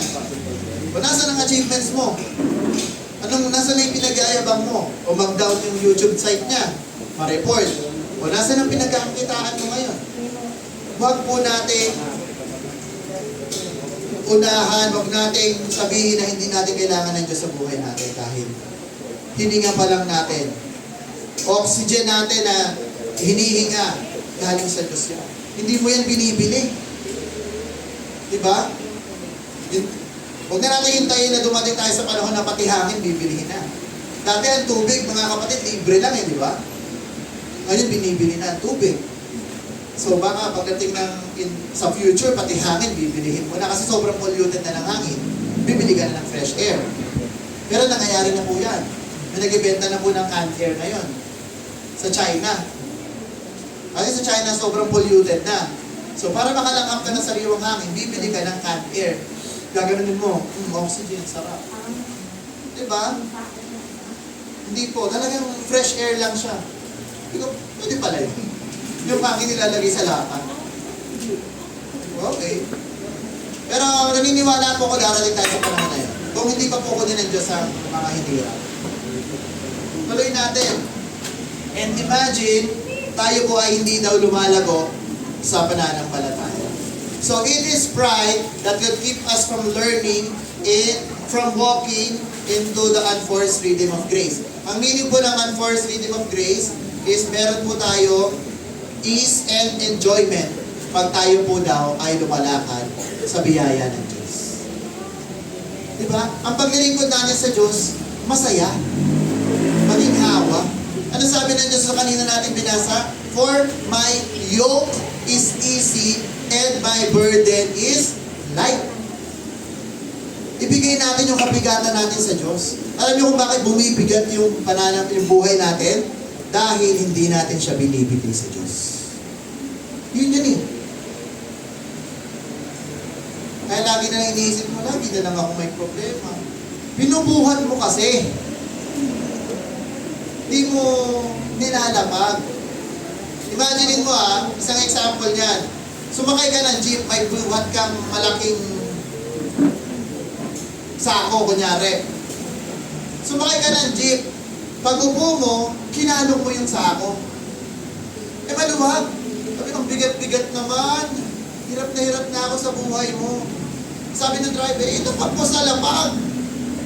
Kung nasa ng achievements mo, nasa na yung pinag-aayabang mo? O mag-down yung YouTube site niya, ma-report. O nasa ng pinagkakitaan mo ngayon? Huwag po natin unahan, huwag natin sabihin na hindi natin kailangan ng Diyos sa buhay natin dahil hininga pa lang natin. Oxygen natin na hinihinga galing sa Diyos yan. Hindi mo yan binibili. Diba? Huwag na natin hintayin na dumating tayo sa panahon na pati hangin, bibilihin na. Dati ang tubig, mga kapatid, libre lang eh, di ba? Ngayon, binibili na ang tubig. So baka pagdating sa future, pati hangin, bibilihin mo na kasi sobrang polluted na ng hangin. Bibili ka na ng fresh air. Pero nangyayari na po yan. May nagbibenta na po ng canned air ngayon sa China. Kasi sa China, sobrang polluted na. So, para makalanghap ka ng sariwang hangin, bibili ka ng canned air. Gaganunin mo, oxygen, sarap. Diba? Hindi po. Talagang fresh air lang siya. Pwede pala yun. Yung hangin nilalagay sa lata. Okay. Pero naniniwala po ko darating tayo sa panahon na yun. Kung hindi pa po ko din ng Diyos ang mga hinirap. Tuloy natin. And imagine, tayo po ay hindi daw lumalago sa pananampalataya. So it is pride that will keep us from learning from walking into the unforced freedom of grace. Ang meaning po ng unforced freedom of grace is meron po tayo ease and enjoyment pag tayo po daw ay lumalakad sa biyaya ng Diyos. Diba? Ang paglilingkod natin sa Diyos, masaya, maginhawa. Ano sabi ng Diyos sa kanina natin binasa? For my yoke is easy and my burden is light. Ibigay natin yung kabigatan natin sa Diyos. Alam niyo kung bakit bumibigat yung yung buhay natin? Dahil hindi natin siya binibigay sa Diyos. Yun eh. Kaya lagi na lang iniisip mo, lagi na lang ako may problema. Binubuhat mo kasi. Hindi mo nilalapag. Imaginein mo isang example niyan. Sumakay ka ng jeep, may buhat kang malaking sako, kunyari. Sumakay ka ng jeep, pag upo mo, kinalog mo yung sako. Maluwag. Sabi ng bigat-bigat naman. Hirap na ako sa buhay mo. Sabi ng driver, ito pa po sa lapag.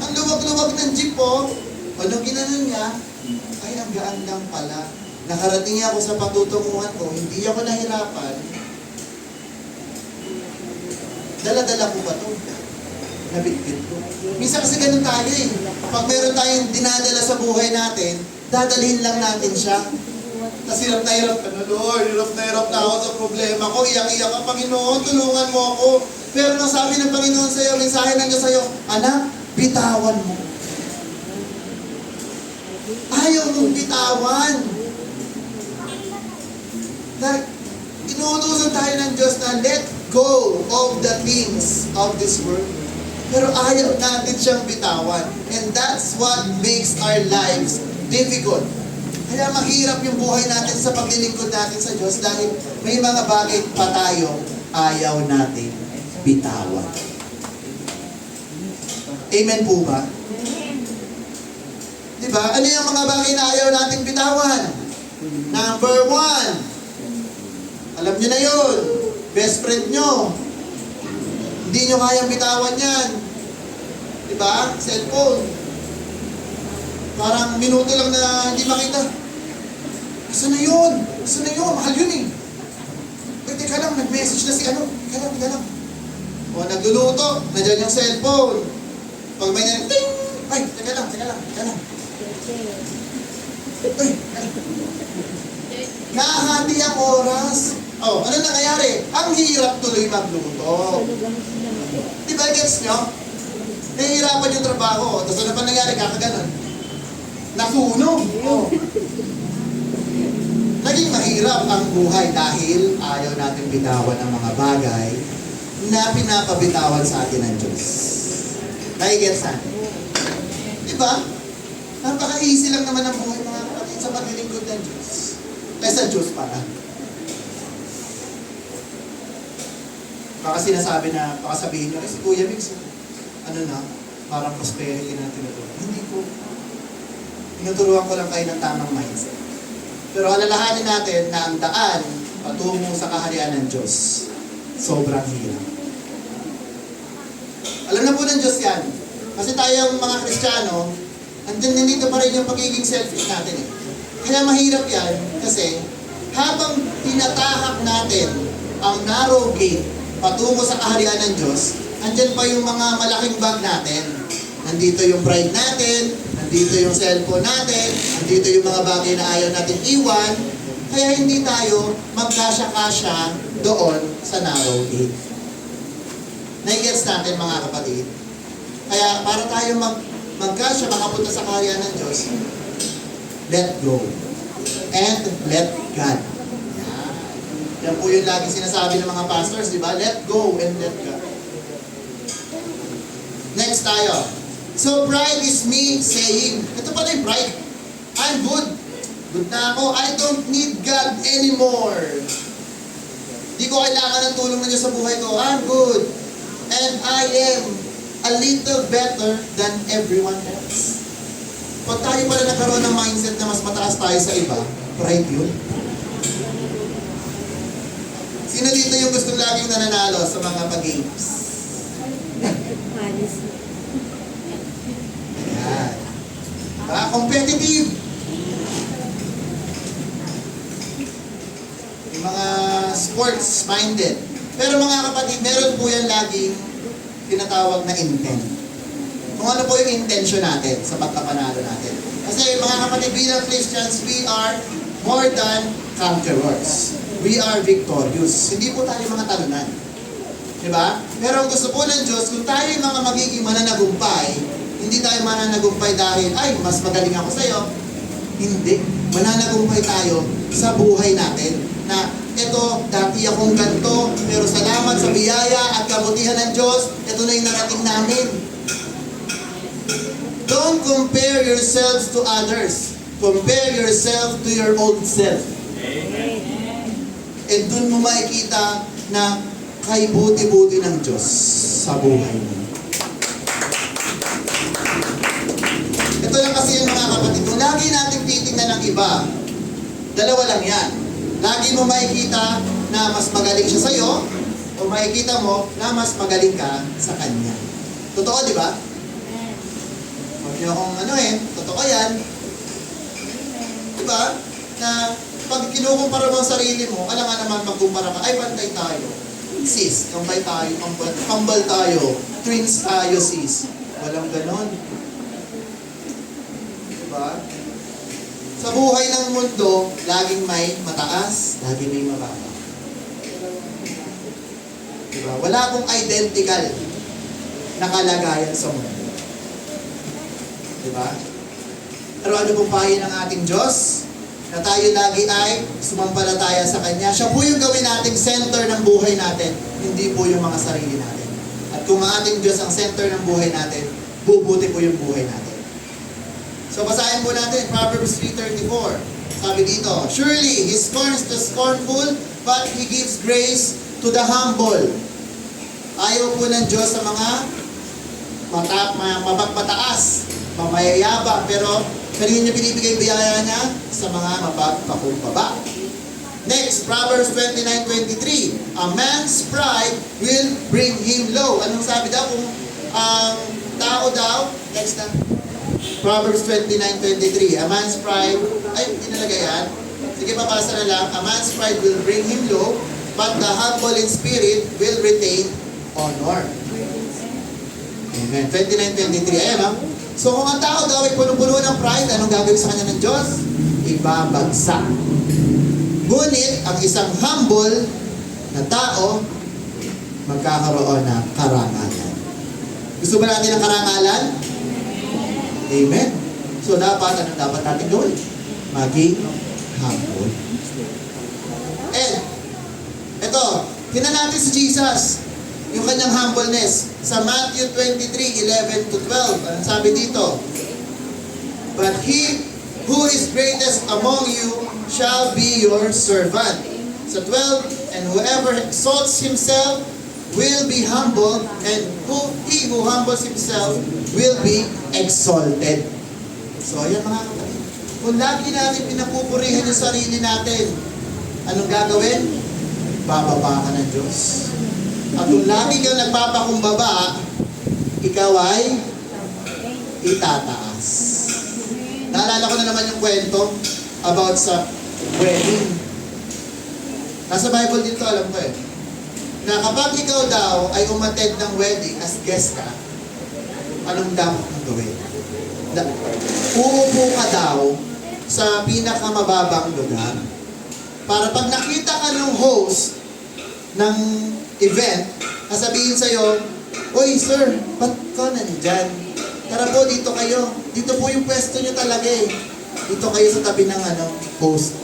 Ang luwag-luwag ng jeep po. Anong ginanon niya? Ay, ang gaan lang pala. Nakarating ako sa patutunguhan ko, hindi ako nahirapan. Dala-dala ko ba ito? Nabitbit ko. Minsan kasi ganun tayo eh. Pag meron tayong dinadala sa buhay natin, dadalhin lang natin siya. Tapos hirap na hirap ka na, Lord. Hirap na ako sa problema ko. Iyak-iyak ka, Panginoon, tulungan mo ako. Pero nang sabi ng Panginoon sa'yo, mensahe ng Diyos sa'yo, anak, bitawan mo. Ayaw mong bitawan. Inuutusan tayo ng Diyos na let go of the things of this world. Pero ayaw natin siyang bitawan. And that's what makes our lives difficult. Kaya mahirap yung buhay natin sa paglilingkod natin sa Diyos dahil may mga bagay pa tayong ayaw natin bitawan. Amen po ba? Diba? Ano yung mga bagay na ayaw natin bitawan? Number 1. Alam nyo na yun. Best friend nyo. Hindi nyo kayang bitawan yan. Diba? Cellphone. Parang minuto lang na hindi makita. Asan na yun? Asan na yun? Mahal yun eh. Teka lang, nag-message na si ano. Teka lang. O, nagluluto. Nandiyan yung cellphone. Pag may nang ting! Ay, teka lang. Ay, nahahati ang oras. Oh, ano nangyayari? Ang hirap tuloy magluto. Di ba, gets nyo? Nahihirapan yung trabaho. Tapos ano pa nangyari? Kakaganon. Nasunog. Oh. Naging mahirap ang buhay dahil ayaw natin bitawan ang mga bagay na pinapabitawan sa atin ng Diyos. Nai-gets natin? Di ba? Napaka-easy lang naman ang buhay mga kapatid sa paglilingkod ng Diyos. Kaya sa Diyos para. Baka sinasabi na, baka sabihin nyo, si Kuya Mix, ano na, parang prosperity na tinuturuan. Hindi ko. Tinuturuan ko lang kayo ng tamang mindset. Pero alalahanin natin na ang daan patungo sa kaharian ng Diyos, sobrang hirap. Alam na po ng Diyos yan. Kasi tayong mga Kristiyano, nandito pa rin yung pagiging selfish natin eh. Kaya mahirap yan kasi habang tinatahak natin ang narrow gate patungo sa kaharian ng Diyos, andyan pa yung mga malaking bag natin. Nandito yung pride natin, nandito yung cellphone natin, nandito yung mga bagay na ayaw natin iwan, kaya hindi tayo magkasya-kasya doon sa narrow gate. Nai-gets natin mga kapatid. Kaya para tayo magkasya, makapunta sa kaharian ng Diyos, let go. And let God. Yan po yung lagi sinasabi ng mga pastors, di ba? Let go and let God. Next tayo. So pride is me saying, ito pala yung pride. I'm good. Good na ako. I don't need God anymore. Di ko kailangan ng tulong na Diyos sa buhay ko. I'm good. And I am a little better than everyone else. Pag tayo pala nagkaroon ng mindset na mas mataas tayo sa iba, pride yun. Sino dito yung gusto laging nananalo sa mga pag-games? Ayan. Competitive. Yung mga sports-minded. Pero mga kapatid, meron po yan laging tinatawag na intent. kung ano po yung intention natin sa pagkapanalo natin. Kasi mga kapatid, bilang Christians, we are more than conquerors. We are victorious. Hindi po tayo mga talunan. Diba? Pero ang gusto po ng Diyos, kung tayo yung mga magiging mananagumpay, hindi tayo mananagumpay dahil, ay, mas magaling ako sa'yo. Hindi. Mananagumpay tayo sa buhay natin. Na, eto, dati akong ganito, pero salamat sa biyaya at kabutihan ng Diyos, eto na yung narating namin. Don't compare yourselves to others. Compare yourself to your old self. And dun mo makikita na kay buti-buti ng Diyos sa buhay mo. Ito lang kasi yung mga kapatid. Kung lagi natin titingnan ng iba, dalawa lang yan. Lagi mo makikita na mas magaling siya sa'yo, o makikita mo na mas magaling ka sa kanya. Totoo, di ba? Huwag niyo akong totoo yan. Di ba? Na pag kinukumpara mo ang sarili mo, alam nga naman magkumpara ka, ay pantay tayo. Sis, kambal tayo, kambal tayo, twins tayo sis. Walang ganon. Diba? Sa buhay ng mundo, laging may mataas, laging may mababa. Diba? Wala pong identical na kalagayan sa mundo. Diba? Pero ano pong payo ng ating Diyos? Na tayo lagi ay sumampalataya sa Kanya. Siya po yung gawin nating center ng buhay natin, hindi po yung mga sarili natin. At kung ang ating Diyos ang center ng buhay natin, bubuti po yung buhay natin. So basahin po natin, Proverbs 3:34. Sabi dito, surely He scorns the scornful, but He gives grace to the humble. Ayaw po ng Diyos sa mga mapagmataas, mamayayabang, pero kanino niya binibigay biyaya niya? Sa mga mapagpakumbaba. Next, Proverbs 29:23. A man's pride will bring him low. Anong sabi daw? Kung ang tao daw, next na. Proverbs 29:23. A man's pride, ay, inalagay yan. Sige, papasa na lang. A man's pride will bring him low, but the humble in spirit will retain honor. Amen. 29:23. Ayan, ha? So kung ang tao daw ay puno-puno ng pride, anong gagawin sa kanya ng Diyos? Ibabagsak. Ngunit ang isang humble na tao, magkakaroon ng karangalan. Gusto ba natin ng karangalan? Amen. So dapat, anong dapat natin gawin? Maging humble. And, ito, tingnan natin si Jesus. Yung kanyang humbleness. Sa Matthew 23:11-12, anong sabi dito? But he who is greatest among you shall be your servant. Sa 12, and whoever exalts himself will be humbled, and he who humbles himself will be exalted. So, ayan mga kapatid. Kung lagi natin pinapupurihan yung sarili natin, anong gagawin? Bababa ka ng Diyos. At kung lagi kang nagpapakumbaba, ikaw ay itataas. Naalala ko na naman yung kwento about sa wedding. Nasa Bible dito, alam ko na kapag ikaw daw ay umattend ng wedding as guest ka, anong dapat mong gawin? Uupo ka daw sa pinakamababang lugar para pag nakita ka ng host ng event, sasabihin sa'yo, "Oy sir, ba't ka nandyan? Tara po, dito kayo. Dito po yung pwesto nyo talaga eh. Dito kayo sa tabi ng host."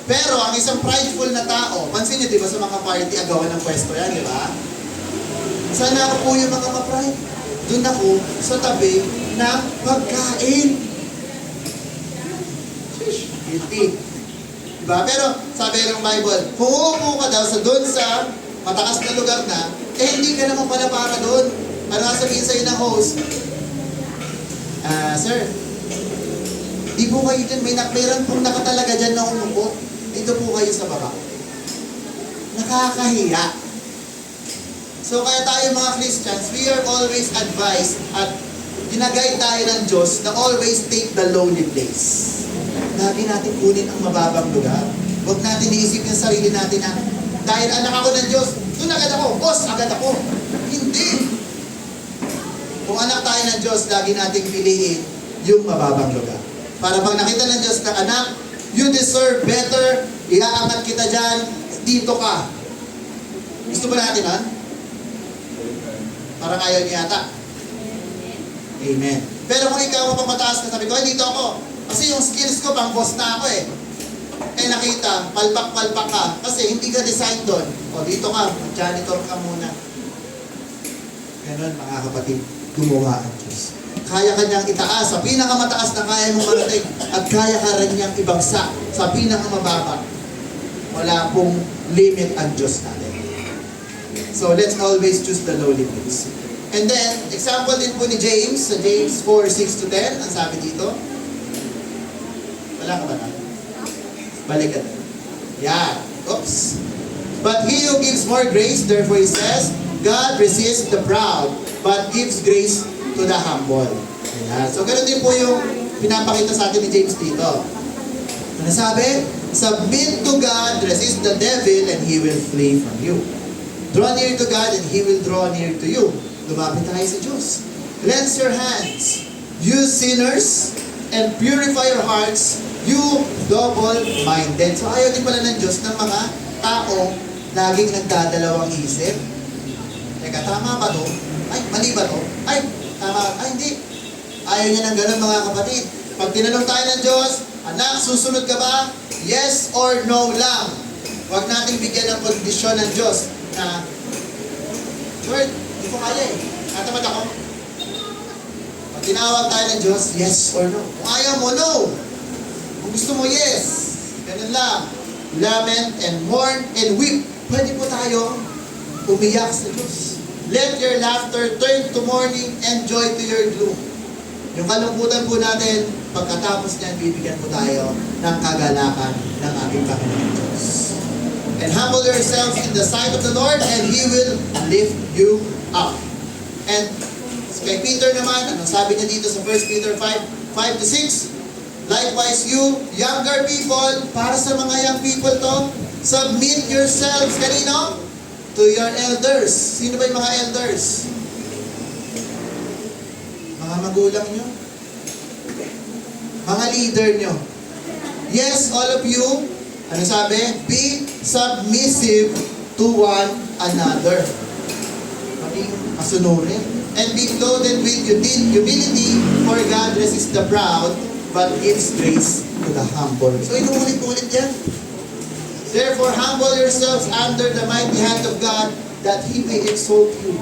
Pero ang isang prideful na tao, pansin nyo, di ba sa mga party, agawan ng pwesto yan, di ba? Sana ako po yung mga ma-pride. Doon ako sa tabi ng pagkain. Shish, guilty. Diba? Pero sabi ng Bible, kung uupo ka daw doon sa mataas na lugar na, hindi ka naman pala para doon. Ano nga sabihin sa'yo ng host? Sir, di po kayo dyan, mayroon pong nakatalaga dyan na umupo. Dito po kayo sa baba. Nakakahiya. So kaya tayo mga Christians, we are always advised at ginaguide tayo ng Diyos na always take the lowly place. Lagi natin kunin ang mababang lugar. Huwag natin iisipin sa sarili natin na dahil anak ako ng Diyos, doon agad ako, boss, agad ako. Hindi. Kung anak tayo ng Diyos, lagi nating piliin yung mababang lugar. Para pag nakita ng Diyos na anak, you deserve better, iaangat kita dyan, dito ka. Gusto ba natin, ha? Parang ayaw niya yata. Amen. Pero kung ikaw mapapataas ka, sabi ko, ay dito ako. Kasi yung skills ko, pang boss na ako eh. Eh nakita, palpak-palpak ka. Kasi hindi ka design doon. O dito ka, janitor ka muna. Ganon mga kapatid, gumawa ang Diyos. Kaya ka niyang itaas sa pinakamataas na kaya mong marating. At kaya ka rin niyang ibagsak sa pinakamababa. Wala pong limit ang Diyos natin. So let's always choose the lowly place. And then, example din po ni James, sa James 4:6-10, ang sabi dito. Wala ka ba na? Balik ka na. Yeah. Oops. But he who gives more grace, therefore he says, God resists the proud, but gives grace to the humble. Ayan. So, ganun din po yung pinapakita sa atin ni James dito. Ano sabi? Submit to God, resist the devil, and he will flee from you. Draw near to God, and he will draw near to you. Lumapit tayo sa Diyos. Cleanse your hands, you sinners, and purify your hearts, you double-minded. So, ayaw din pala ng Diyos ng mga taong laging nagdadalawang isip. Teka, tama ba to? Ay, mali ba to? Ay, tama. Ay, hindi. Ayaw niya ng ganun mga kapatid. Pag tinanong tayo ng Diyos, anak, susunod ka ba? Yes or no lang. Huwag nating bigyan ng kondisyon ng Diyos na, Lord, hindi ko kaya eh. Natamad ako. Pag tinawag tayo ng Diyos, yes or no. Kung ayaw mo, no. Kung gusto mo, yes. Ganun lang. Lament and mourn and weep. Pwede po tayo umiyak sa Diyos. Let your laughter turn to mourning and joy to your gloom. Yung kalungkutan po natin, pagkatapos niyan, bibigyan po tayo ng kagalakan ng ating Panginoon Diyos. And humble yourselves in the sight of the Lord, and He will lift you up. And kay Peter naman, anong sabi niya dito sa 1 Peter 5:5-6? Likewise you, younger people, para sa mga young people to, submit yourselves, kanino? To your elders. Sino ba yung mga elders? Mga magulang nyo? Mga leader nyo? Yes, all of you, ano sabi? Be submissive to one another. Maging masunurin. And be clothed with humility, for God resists the proud, but gives grace to the humble. So inuulit-ulit yan. Therefore, humble yourselves under the mighty hand of God, that He may exalt you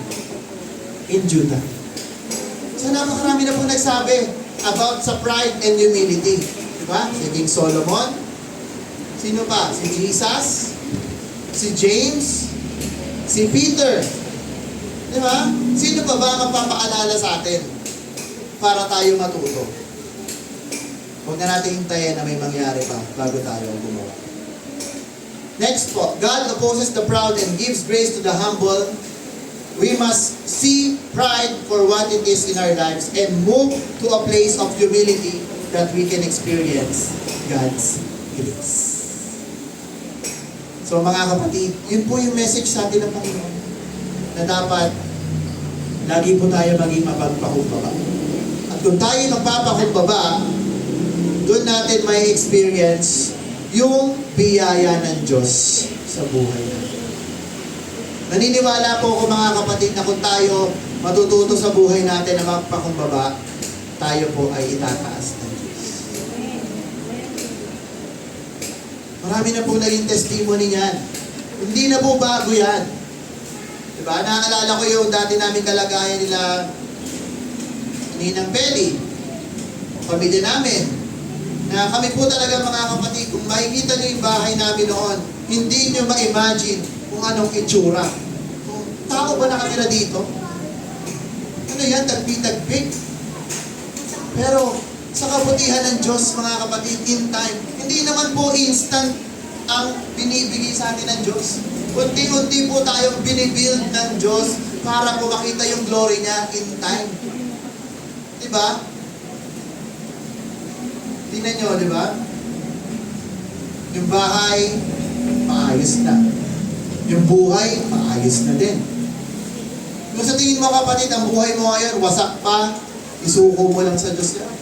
in due time. So napakarami na po nagsabi about sa pride and humility. Diba? Si King Solomon. Sino pa? Si Jesus. Si James. Si Peter. Diba? Sino pa ba ang magpapaalala sa atin para tayo matuto? Huwag na natin hintayin na may mangyari pa bago tayo gumawa. Next po, God opposes the proud and gives grace to the humble. We must see pride for what it is in our lives and move to a place of humility that we can experience God's grace. So mga kapatid, yun po yung message sa atin ng Panginoon, na dapat lagi po tayo maging mapagpakumbaba. At kung tayo magpapakumbaba, doon natin may experience yung biyaya ng Diyos sa buhay natin. Naniniwala po ako mga kapatid na kung tayo matututo sa buhay natin na magpakumbaba, tayo po ay itataas ng Diyos. Marami na po naging testimony niyan. Hindi na po bago yan. Diba? Naaalala ko yung dati namin kalagayan nila Ninang Peli, pamilya namin, na kami po talaga mga kapatid, kung makikita niyo yung bahay namin noon, hindi niyo ma-imagine kung anong itsura. Kung tao ba nakatira dito? Ano yan? Tagpi-tagpi. Pero sa kabutihan ng Diyos, mga kapatid, in time, hindi naman po instant ang binibigay sa atin ng Diyos. Unti-unti po tayong binibuild ng Diyos para po makita yung glory niya in time. Diba? Tingnan nyo, di ba? Yung bahay, maayos na. Yung buhay, maayos na din. Kung sa tingin mo kapatid, ang buhay mo ngayon, wasak pa, isuko mo lang sa Diyos yan.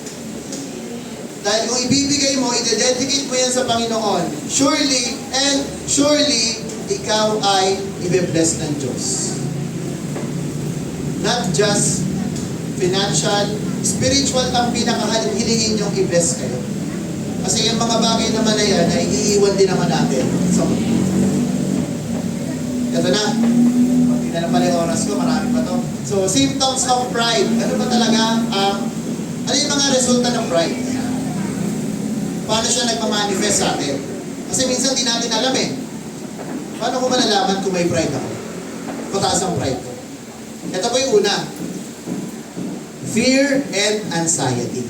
Dahil kung ibibigay mo, i-dedicate mo yan sa Panginoon, surely, and surely, ikaw ay i-bless ng Diyos. Not just financial, spiritual ang pinakahilingin niyong i-bless kayo. Kasi yung mga bagay naman na yan, ay iiwan din naman natin. So, ito na. Hindi na lang pala yung oras ko, marami pa to. So, symptoms of pride. Ano ba talaga ano yung mga resulta ng pride? Paano siya nagmamanifest sa atin? Kasi minsan di natin alam eh. Paano ko malalaman kung may pride ako? Mataas ang pride ko. Ito po yung una. Fear and anxiety.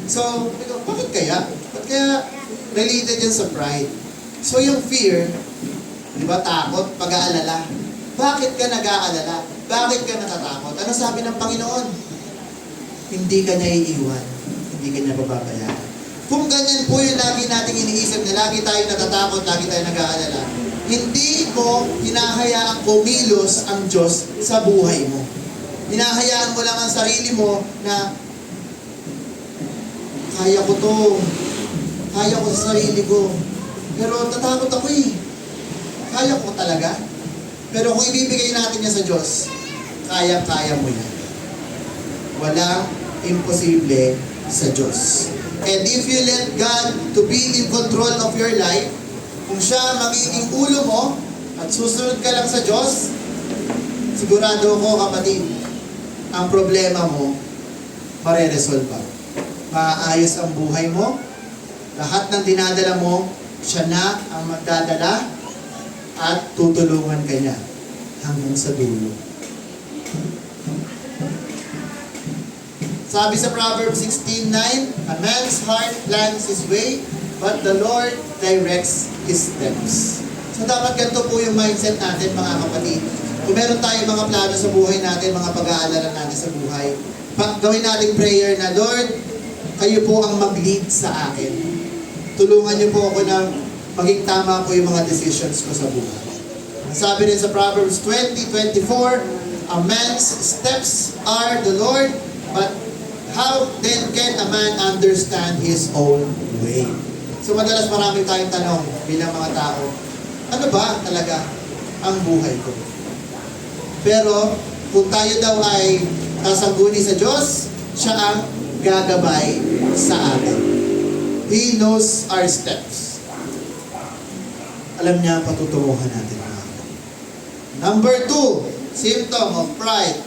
So, bakit kaya? Bakit kaya related yan sa pride? So, yung fear, di ba, takot, pag-aalala. Bakit ka nag-aalala? Bakit ka natatakot? Ano sabi ng Panginoon? Hindi ka niya iiwan. Hindi ka niya bababayaan. Kung ganyan po yung lagi nating iniisip na lagi tayo natatakot, lagi tayo nag-aalala, hindi mo hinahayaang kumilos ang Diyos sa buhay mo. Hinahayaan mo lang ang sarili mo na kaya ko to. Kaya ko sa sarili ko. Pero tatakot ako eh. Kaya ko talaga. Pero kung ibibigay natin niya sa Diyos, kaya-kaya mo yan. Walang imposible sa Diyos. And if you let God to be in control of your life, kung siya magiging ulo mo, at susunod ka lang sa Diyos, sigurado ko kapatid, ang problema mo, mare-resolve pa. Maayos ang buhay mo, lahat ng dinadala mo, siya na ang magdadala, at tutulungan ka niya hanggang sa dulo. Sabi sa Proverbs 16:9, a man's heart plans his way, but the Lord directs his steps. So dapat ganito po yung mindset natin mga kapatid. Kung meron tayong mga plano sa buhay natin, mga pag-aalala natin sa buhay, gawin natin prayer na, Lord, kayo po ang mag-lead sa akin. Tulungan niyo po ako na maging tama po yung mga decisions ko sa buhay. Sabi rin sa Proverbs 20:24, a man's steps are the Lord, but how then can a man understand his own way? So madalas marami tayong tanong bilang mga tao, ano ba talaga ang buhay ko? Pero kung tayo daw ay sasangguni sa Diyos, siya ang gagabay sa atin. He knows our steps. Alam niya ang patutunguhan natin. Number 2, symptom of pride,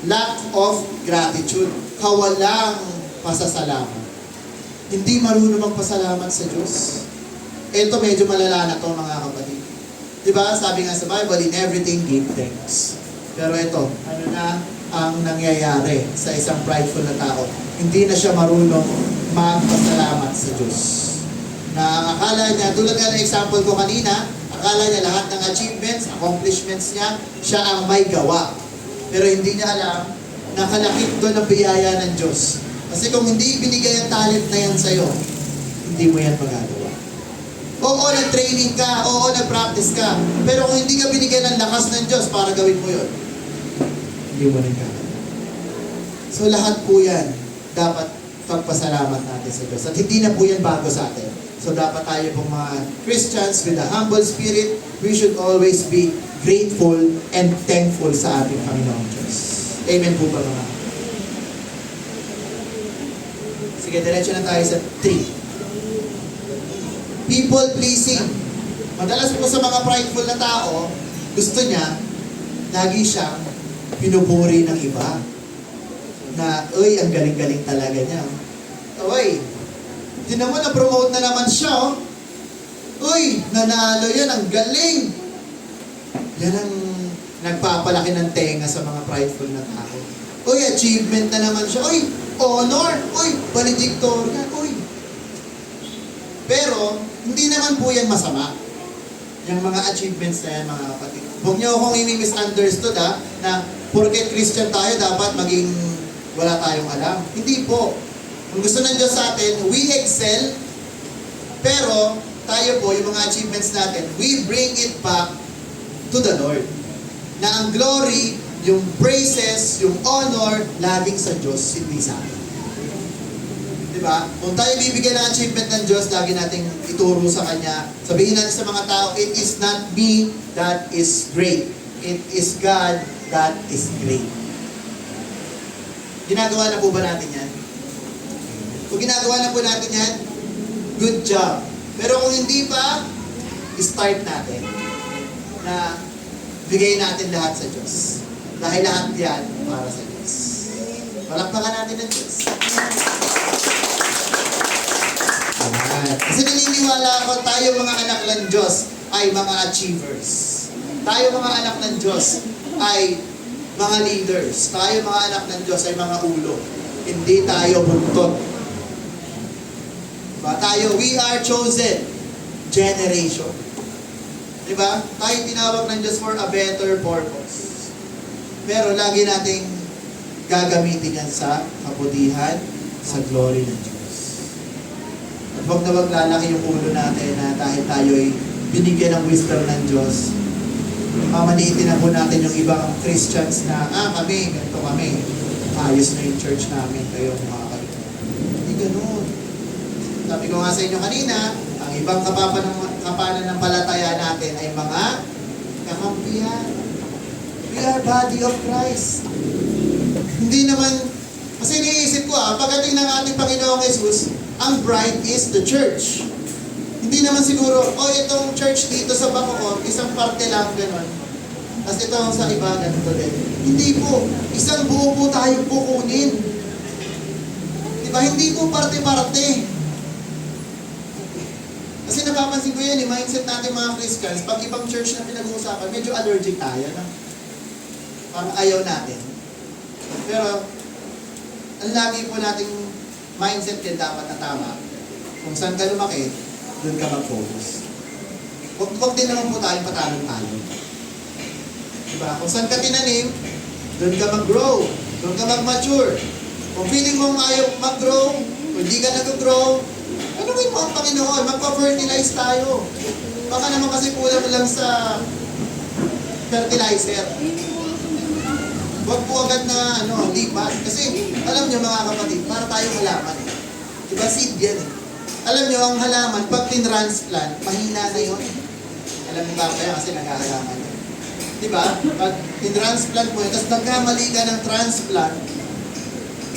lack of gratitude. Kawalang pasasalamat. Hindi marunong magpasalamat sa Diyos. Ito medyo malala na to mga kapatid. Diba? Sabi nga sa Bible, in everything give thanks. Pero ito, ano na ang nangyayari sa isang prideful na tao? Hindi na siya marunong magpasalamat sa Diyos. Na ang akala niya, tulad nga ng example ko kanina, akala niya lahat ng achievements, accomplishments niya, siya ang may gawa. Pero hindi niya alam, nakalakip doon ang biyaya ng Diyos. Kasi kung hindi binigay ang talent na yan sa'yo, hindi mo yan magagawa. Oo, nag-training ka, oo, nag-practice ka, pero kung hindi ka binigyan ng lakas ng Diyos para gawin mo yun, hindi mo rin gagawin. So lahat po yan, dapat pagpasalamat natin sa Diyos. At hindi na po yan bago sa atin. So dapat tayo pong mga Christians with a humble spirit, we should always be grateful and thankful sa ating Panginoong Diyos. Amen po ba mga? Sige, diretso na tayo sa 3. People pleasing. Madalas po sa mga prideful na tao, gusto niya, lagi siyang pinupuri ng iba. Na, uy, ang galing-galing talaga niya. Uy, tinan mo, na-promote na naman siya, oh. Uy, nanalo yan, ang galing. Yan ang nagpapalaki ng tenga sa mga prideful na tao. Uy, achievement na naman siya. Uy, honor. Uy, valedictorian. Uy. Pero, hindi naman po yan masama. Yung mga achievements na yan, mga kapatid. Huwag niyo akong i-misunderstood, ha, na porket Christian tayo, dapat maging wala tayong alam. Hindi po. Kung gusto ng Diyos sa atin, we excel, pero tayo po, yung mga achievements natin, we bring it back to the Lord. Na ang glory, yung praises, yung honor, laging sa Diyos, hindi sa atin. Diba? Kung tayo bibigyan ng achievement ng Diyos, lagi nating ituro sa Kanya. Sabihin natin sa mga tao, it is not me that is great. It is God that is great. Ginagawa na po ba natin yan? Kung ginagawa na po natin yan, good job. Pero kung hindi pa, start natin na bigay natin lahat sa Diyos. Dahil lahat yan para sa Diyos. Palakpakan natin ang Diyos. Ayan. Kasi naniniwala ako, tayo mga anak ng Diyos ay mga achievers. Tayo mga anak ng Diyos ay mga leaders. Tayo mga anak ng Diyos ay mga ulo. Hindi tayo buntot. Diba? Tayo, we are chosen generation. Diba? Tayo tinawag ng Diyos for a better purpose. Pero lagi nating gagamitin yan sa kabutihan, sa glory ng Diyos. At huwag na wag lalaki yung ulo natin na dahil tayo ay binigyan ng wisdom ng Diyos, mamaliitin na po natin yung ibang Christians na, kami, ganito kami, ayos na yung church namin, kayo mga kayo. Hindi ganun. Sabi ko nga sa inyo kanina, ang ibang kapananampalataya natin ay mga kakampihan. We are body of Christ. Hindi naman, kasi iniisip ko pagdating ng ating Panginoong Jesus, ang bride is the church. Hindi naman siguro, itong church dito sa Bacoor, isang parte lang gano'n. Tapos ito sa iba, ganito din. Hindi po, isang buo po tayong kukunin. Diba? Hindi po parte-parte. Kasi napapansin ko yan, mindset natin mga Christians, pag ibang church na pinag-uusapan, medyo allergic tayo. No? Parang ayaw natin. Pero, ang lagi po nating mindset din dapat na tama. Kung saan ka lumaki, doon ka mag-focus. Huwag din naman po tayong patalong-talong. Diba? Kung saan ka tinanim, doon ka mag-grow. Doon ka mag-mature. Kung feeling mong ayaw mag-grow, kung hindi ka nag-grow, tanungin mo ang Panginoon, magpa-fertilize tayo. Baka naman kasi kulang lang sa fertilizer. Huwag po agad na lipat. Kasi alam nyo mga kapatid, para tayo halaman. Diba seed yan eh. Alam nyo, ang halaman, pag tin-transplant, mahina na yun. Alam nyo ba kaya kasi naghahalaman yun. Diba? Pag tin-transplant mo yun, tapos nagkamali ka ng transplant,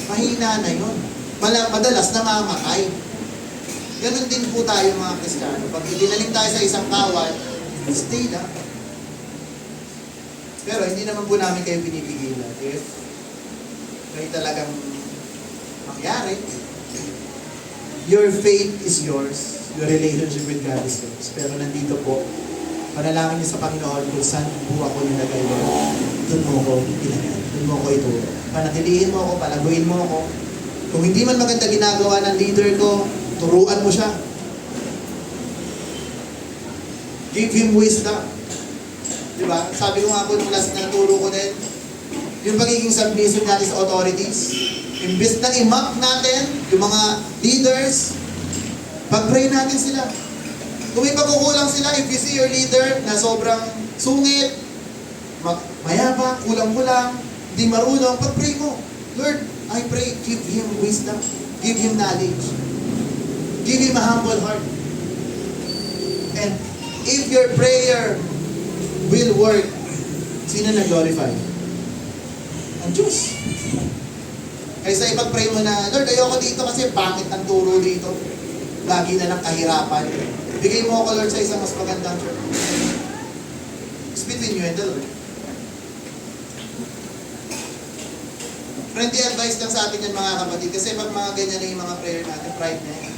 mahina na yun. Madalas namamatay. Ganon din po tayo mga Kristiyano. Pag idinaling tayo sa isang kawan, stay lang. Pero hindi naman po namin kayo pinipigilan. If kayo talagang mangyari, your faith is yours. Your relationship with God is yours. Pero nandito po, panalangin niyo sa Panginoon kung saan po ako nilagay mo. Doon mo ako ilagay. Doon mo ako ituro. Panatilihin mo ako, palaguin mo ako. Kung hindi man maganda ginagawa ng leader ko, turuan mo siya. Give him wisdom. Diba? Sabi ko nga po nung last na turo ko din, yung pagiging submissive natin sa authorities. Imbes na i-mock natin yung mga leaders, pag-pray natin sila. Kung may pagkukulang sila, if you see your leader na sobrang sungit, mayabang, kulang-kulang, hindi marunong, pag-pray mo. Lord, I pray, give him wisdom, give him knowledge, give him a humble heart. And if your prayer will work, sino na-glorify? Ang Diyos. Kaysa ipag-pray mo na, Lord, ayoko dito kasi pangit ang turo dito. Lagi na lang kahirapan. Bigay mo ako, Lord, sa isang mas magandang church. It's between you and the Lord. Friendly advice lang sa atin yan mga kapatid. Kasi pag mga ganyan na yung mga prayer natin, pride na yan.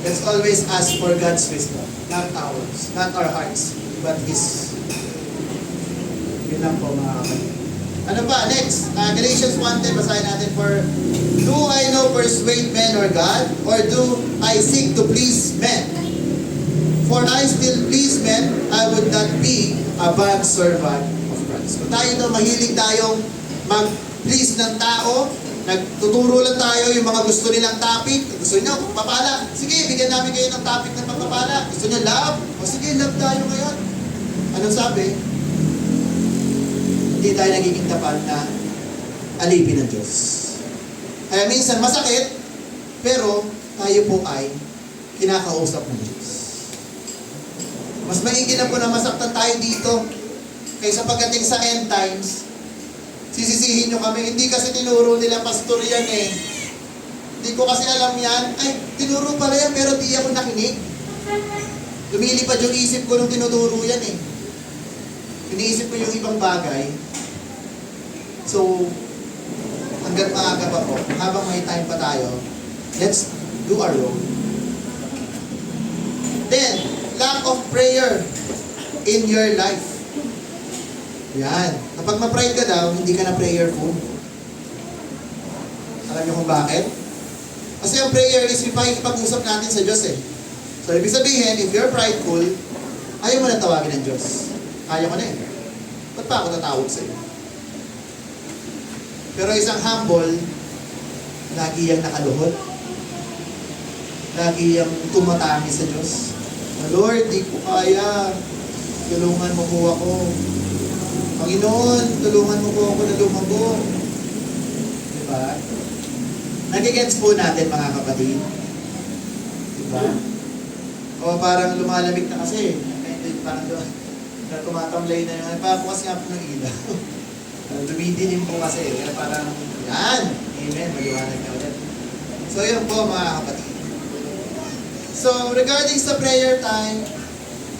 Let's always ask for God's wisdom. Not ours. Not our hearts. But His. Yun lang po mga kapatid. Ano pa? Next. Galatians 1:10. Basahin natin. For do I now persuade men or God? Or do I seek to please men? For I still please men, I would not be a bad servant of Christ. Kung tayo daw, mahilig tayong mag-please ng tao, nagtuturo lang tayo yung mga gusto nilang topic. Gusto niyo, papala. Sige, bigyan namin kayo ng topic ng pagpapala. Gusto niyo love? O sige, love tayo ngayon. Anong sabi? hindi tayo nagiging tapat na alipin ng Diyos. Kaya minsan masakit, pero tayo po ay kinakausap ng Diyos. Mas maigi na po na masaktan tayo dito kaysa pagdating sa end times, sisisihin nyo kami. Hindi kasi tinuro nila pastor yan eh. Hindi ko kasi alam yan. Ay, tinuro pala yan pero di ako nakinig. Lumilipad yung isip ko nung tinuturo yan eh. Iniisip ko yung ibang bagay. So, hanggang maaga pa po, habang may time pa tayo, let's do our role. Then, lack of prayer in your life. Yan. Kapag ma-pride ka daw, hindi ka na prayerful. Alam niyo kung bakit? Kasi ang prayer is yung pakikipag-usap natin sa Diyos eh. So, ibig sabihin, if you're prideful, ayaw mo na tawagin ng Diyos. Kaya ko na eh. Ba't pa ako tatawag sa iyo? Pero isang humble, lagi yung nakaluhod. Lagi yung tumatangi sa Diyos. Lord, di ko kaya. Tulungan mo po ako. Panginoon, tulungan mo po ako na lumago. Diba? Nagigets po natin mga kapatid. Diba? O parang lumalamig na kasi. Parang na tumatamlay na yung papukas nga po ng ilaw. Dumidilim po kasi. Kaya parang, yan! Amen. Maliwanag na ulit. So yun po mga kapatid. So regarding sa prayer time,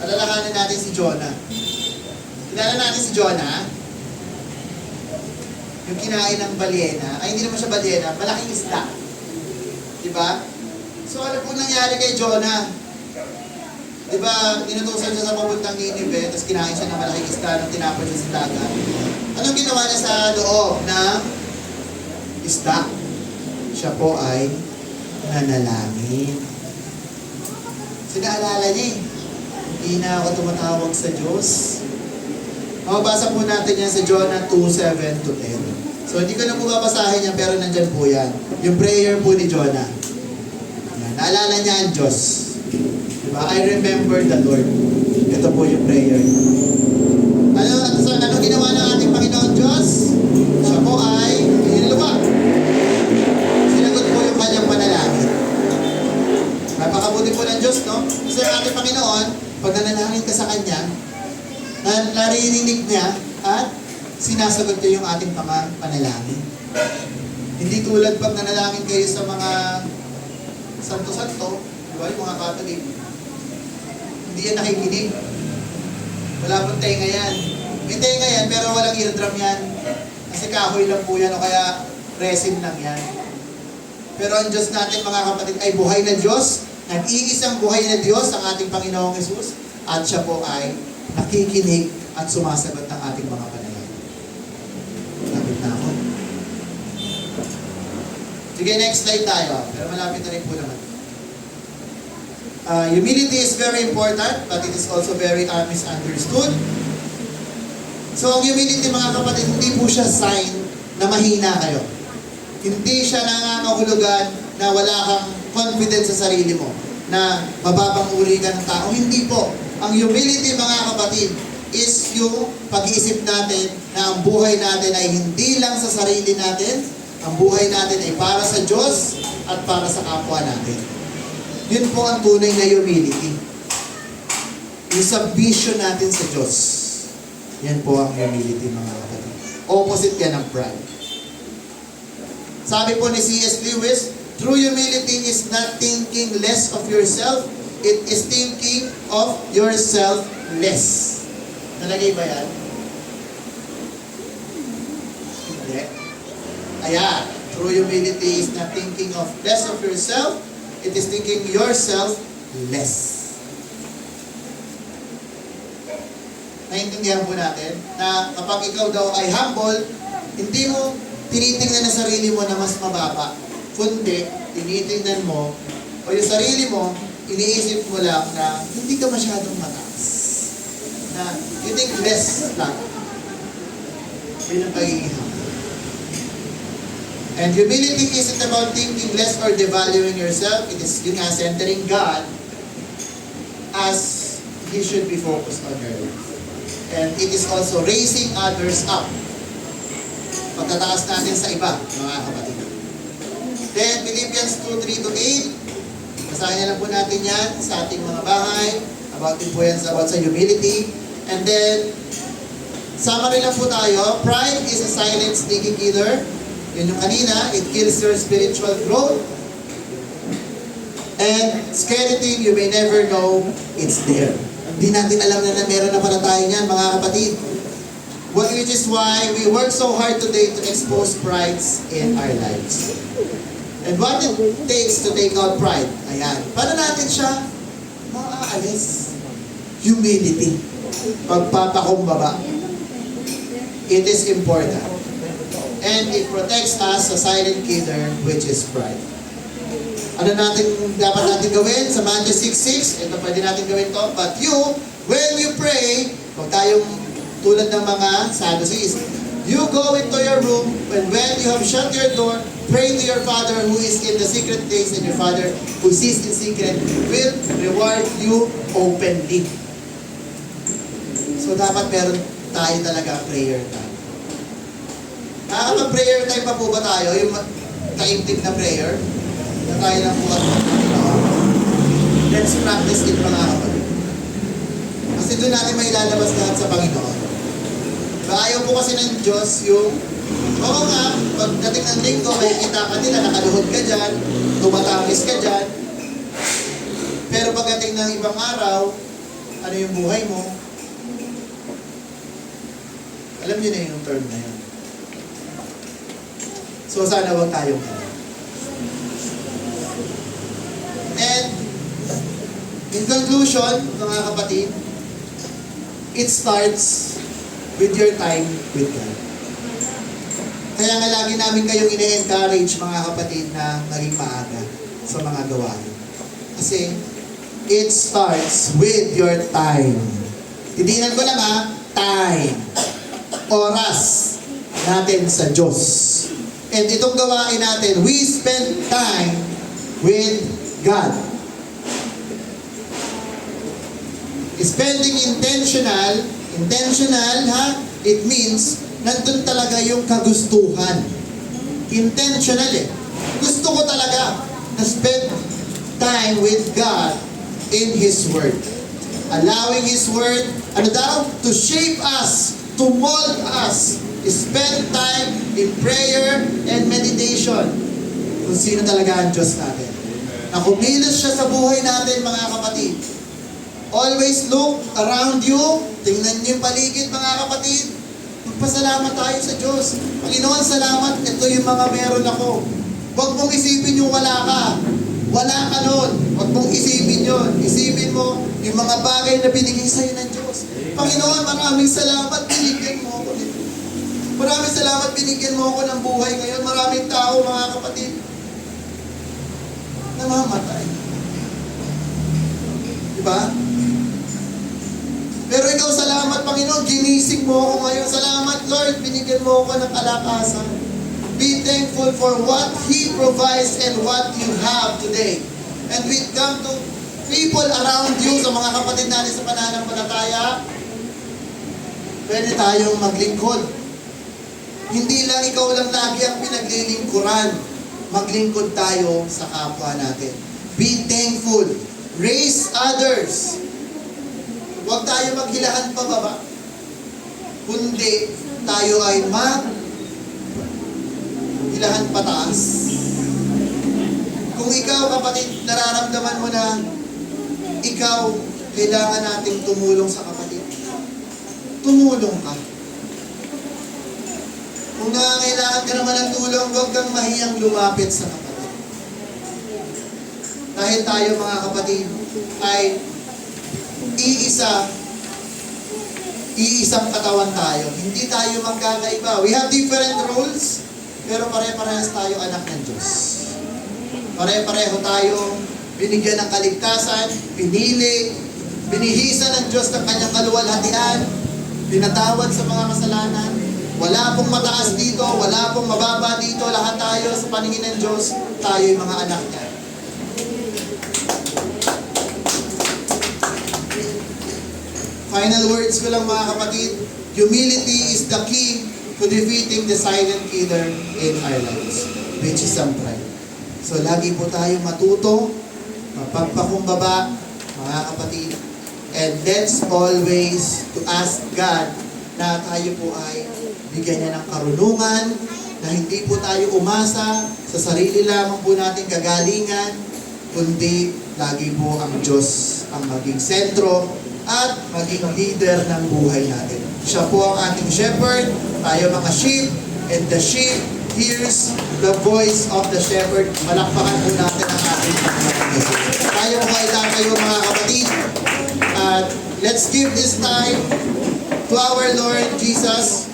alalahanin natin si Jonah. Kilala natin si Jonah. Yung kinain ng balyena. Ay, hindi naman siya balyena. Malaking isda. Diba? So ano po nangyari kay Jonah? Diba, inutusan siya sa papuntang Nineveh, tapos kinain siya ng malaking isda nung tinapon siya sa dagat. Anong ginawa niya sa loob ng isda? Siya po ay nanalangin. Sinaalala niya eh, hindi na ako tumatawag sa Diyos. Mababasa po natin yan sa Jonah 2:7-10. So hindi ko na po babasahin yan, pero nandyan po yan. Yung prayer po ni Jonah. Yan, naalala niya ang Diyos. Diba? I remember the Lord. Ito po yung prayer. Ano ginawa ng ating Panginoon Diyos? Siya po ay inilubak. Sinagot po yung kanyang panalangin. Napakabuti po ng Diyos, no? Kasi ang ating Panginoon, pag nanalangin ka sa Kanya, naririnig niya at sinasagot niya yung ating panalangin. Hindi tulad pag nanalangin kayo sa mga santo-santo, di ba, yung mga Catholic, hindi yan nakikinig. Wala pong tenga yan. May tenga yan, pero walang eardrum yan. Kasi kahoy lang po yan, o kaya resin lang yan. Pero ang Diyos natin, mga kapatid, ay buhay na Diyos. Nag-iisang buhay na Diyos ang ating Panginoong Hesus. At siya po ay nakikinig at sumasagot ng ating mga panalangin. Lapit na ako. Sige, next slide tayo. Pero malapit na rin po naman. Humility is very important, but it is also very misunderstood. So, ang humility, mga kapatid, hindi po siya sign na mahina kayo. Hindi siya nangangahulugan na wala kang confidence sa sarili mo, na mababang uri ka ng tao. Hindi po. Ang humility, mga kapatid, is yung pag-iisip natin na ang buhay natin ay hindi lang sa sarili natin, ang buhay natin ay para sa Diyos at para sa kapwa natin. Yun po ang tunay na humility. Yung submission natin sa Diyos. Yan po ang humility, mga kapatid. Opposite yan ng pride. Sabi po ni C.S. Lewis, true humility is not thinking less of yourself, it is thinking of yourself less. Nalagay ba yan? Hindi. Ayan. True humility is not thinking of less of yourself, it is thinking yourself less. Naintindihan po natin na kapag ikaw daw ay humble, hindi mo tinitingnan na sarili mo na mas mababa, kundi tinitingnan mo o yung sarili mo, iniisip mo lang na hindi ka masyadong mataas. Na you think less lang. Yun ang pagiging humble. And humility isn't about thinking less or devaluing yourself. It is yun nga, centering God as He should be focused on your life. And it is also raising others up pagtataas natin sa iba, mga kapatid. Then, Philippians 2:3-8. Basahin na lang po natin yan sa ating mga bahay. About din po yan about sa humility. And then, summary lang po tayo. Pride is a silent sneaky killer. Yun yung kanina. It kills your spiritual growth. And scary thing, you may never know it's there. Hindi natin alam na meron na pala tayo niyan, mga kapatid. Which is why we work so hard today to expose prides in our lives. And what it takes to take out pride, ayan. Paano natin siya maaalis? Humility. Pagpapakumbaba. It is important. And it protects us sa silent killer, which is pride. Ano dapat natin gawin sa Matthew 6:6? Ito pwede natin gawin to. But you, when you pray, huwag tayong tulad ng mga Sadducees. You go into your room, and when you have shut your door, pray to your Father who is in the secret place, and your Father who sees in secret will reward you openly. So dapat meron tayo talaga prayer time. Nakakapag-prayer time pa po ba tayo? Yung kaimtim na prayer? Na tayo lang po at let's practice it, mga kapatid. Kasi doon natin may lalabas lahat sa Panginoon. Ayaw po kasi ng Diyos yung, oo nga, pagdating ng linggo, makikita ka nila, nakaluhod ka dyan, tumatamis ka dyan. Pero pagdating ng ibang araw, ano yung buhay mo? Alam niyo na yung term na yun. So sana wag tayong And in conclusion, mga kapatid, it starts with your time with God. Kaya nga lagi namin kayong ine-encourage, mga kapatid, na maging maaga sa mga gawain. Kasi it starts with your time. Titingnan ko lang time. Oras natin sa Diyos. And itong gawain natin, we spend time with God. Spending intentional, it means nandun talaga yung kagustuhan. Intentional Gusto ko talaga na spend time with God in His Word. Allowing His Word, to shape us, to mold us. Spend time in prayer and meditation. Kung sino talaga ang Diyos natin. Na kumilos siya sa buhay natin, mga kapatid. Always look around you. Tingnan niyo yung paligid, mga kapatid. Magpasalamat tayo sa Diyos. Panginoon, salamat. Ito yung mga meron ako. Huwag mong isipin yung wala ka. Wala ka nun. Huwag mong isipin yun. Isipin mo yung mga bagay na binigay sa'yo ng Diyos. Panginoon, maraming salamat. Binigyan mo ako nito. Maraming salamat. Binigyan mo ako ng buhay ngayon. Maraming tao, mga kapatid, namamatay. Diba? Pero ikaw, salamat, Panginoon, ginising mo ako ngayon. Salamat, Lord, binigyan mo ako ng kalakasan. Be thankful for what He provides and what you have today. And we come to people around you, sa mga kapatid natin sa pananampalataya, pwede tayong maglingkod. Hindi lang ikaw lang lagi ang pinaglilingkuran. Maglingkod tayo sa kapwa natin. Be thankful. Raise others. Huwag tayo maghilahan pababa. Kundi tayo ay maghilahan pataas. Kung ikaw, kapatid, nararamdaman mo na ikaw, kailangan nating tumulong sa kapatid. Tumulong ka. Kung nangangailangan ka naman ng tulong, huwag kang mahiyang lumapit sa kapatid. Dahil tayo, mga kapatid, ay iisang katawan tayo. Hindi tayo magkakaiba. We have different roles, pero pare-parehas tayo anak ng Diyos. Pare-pareho tayo binigyan ng kaligtasan, pinili, binihisan ng Diyos ng kanyang kaluwalhatian, pinatawad sa mga kasalanan. Wala pong mataas dito, wala pong mababa dito. Lahat tayo sa paningin ng Diyos, tayo'y mga anak niya. Final words ko lang, mga kapatid. Humility is the key to defeating the silent killer in our lives, which is ang pride. So lagi po tayo matuto, mapagpakumbaba, mga kapatid, and let's always to ask God na tayo po ay bigyan niya ng karunungan, na hindi po tayo umasa sa sarili lamang po nating kagalingan, kundi lagi po ang Diyos ang maging sentro at maging leader ng buhay natin. Siya po ang ating shepherd, tayo mga sheep, and the sheep hears the voice of the shepherd. Malakpakan po natin ang ating Panginoon. Tayo po ay tayo mga kapatid. At let's give this time to our Lord Jesus.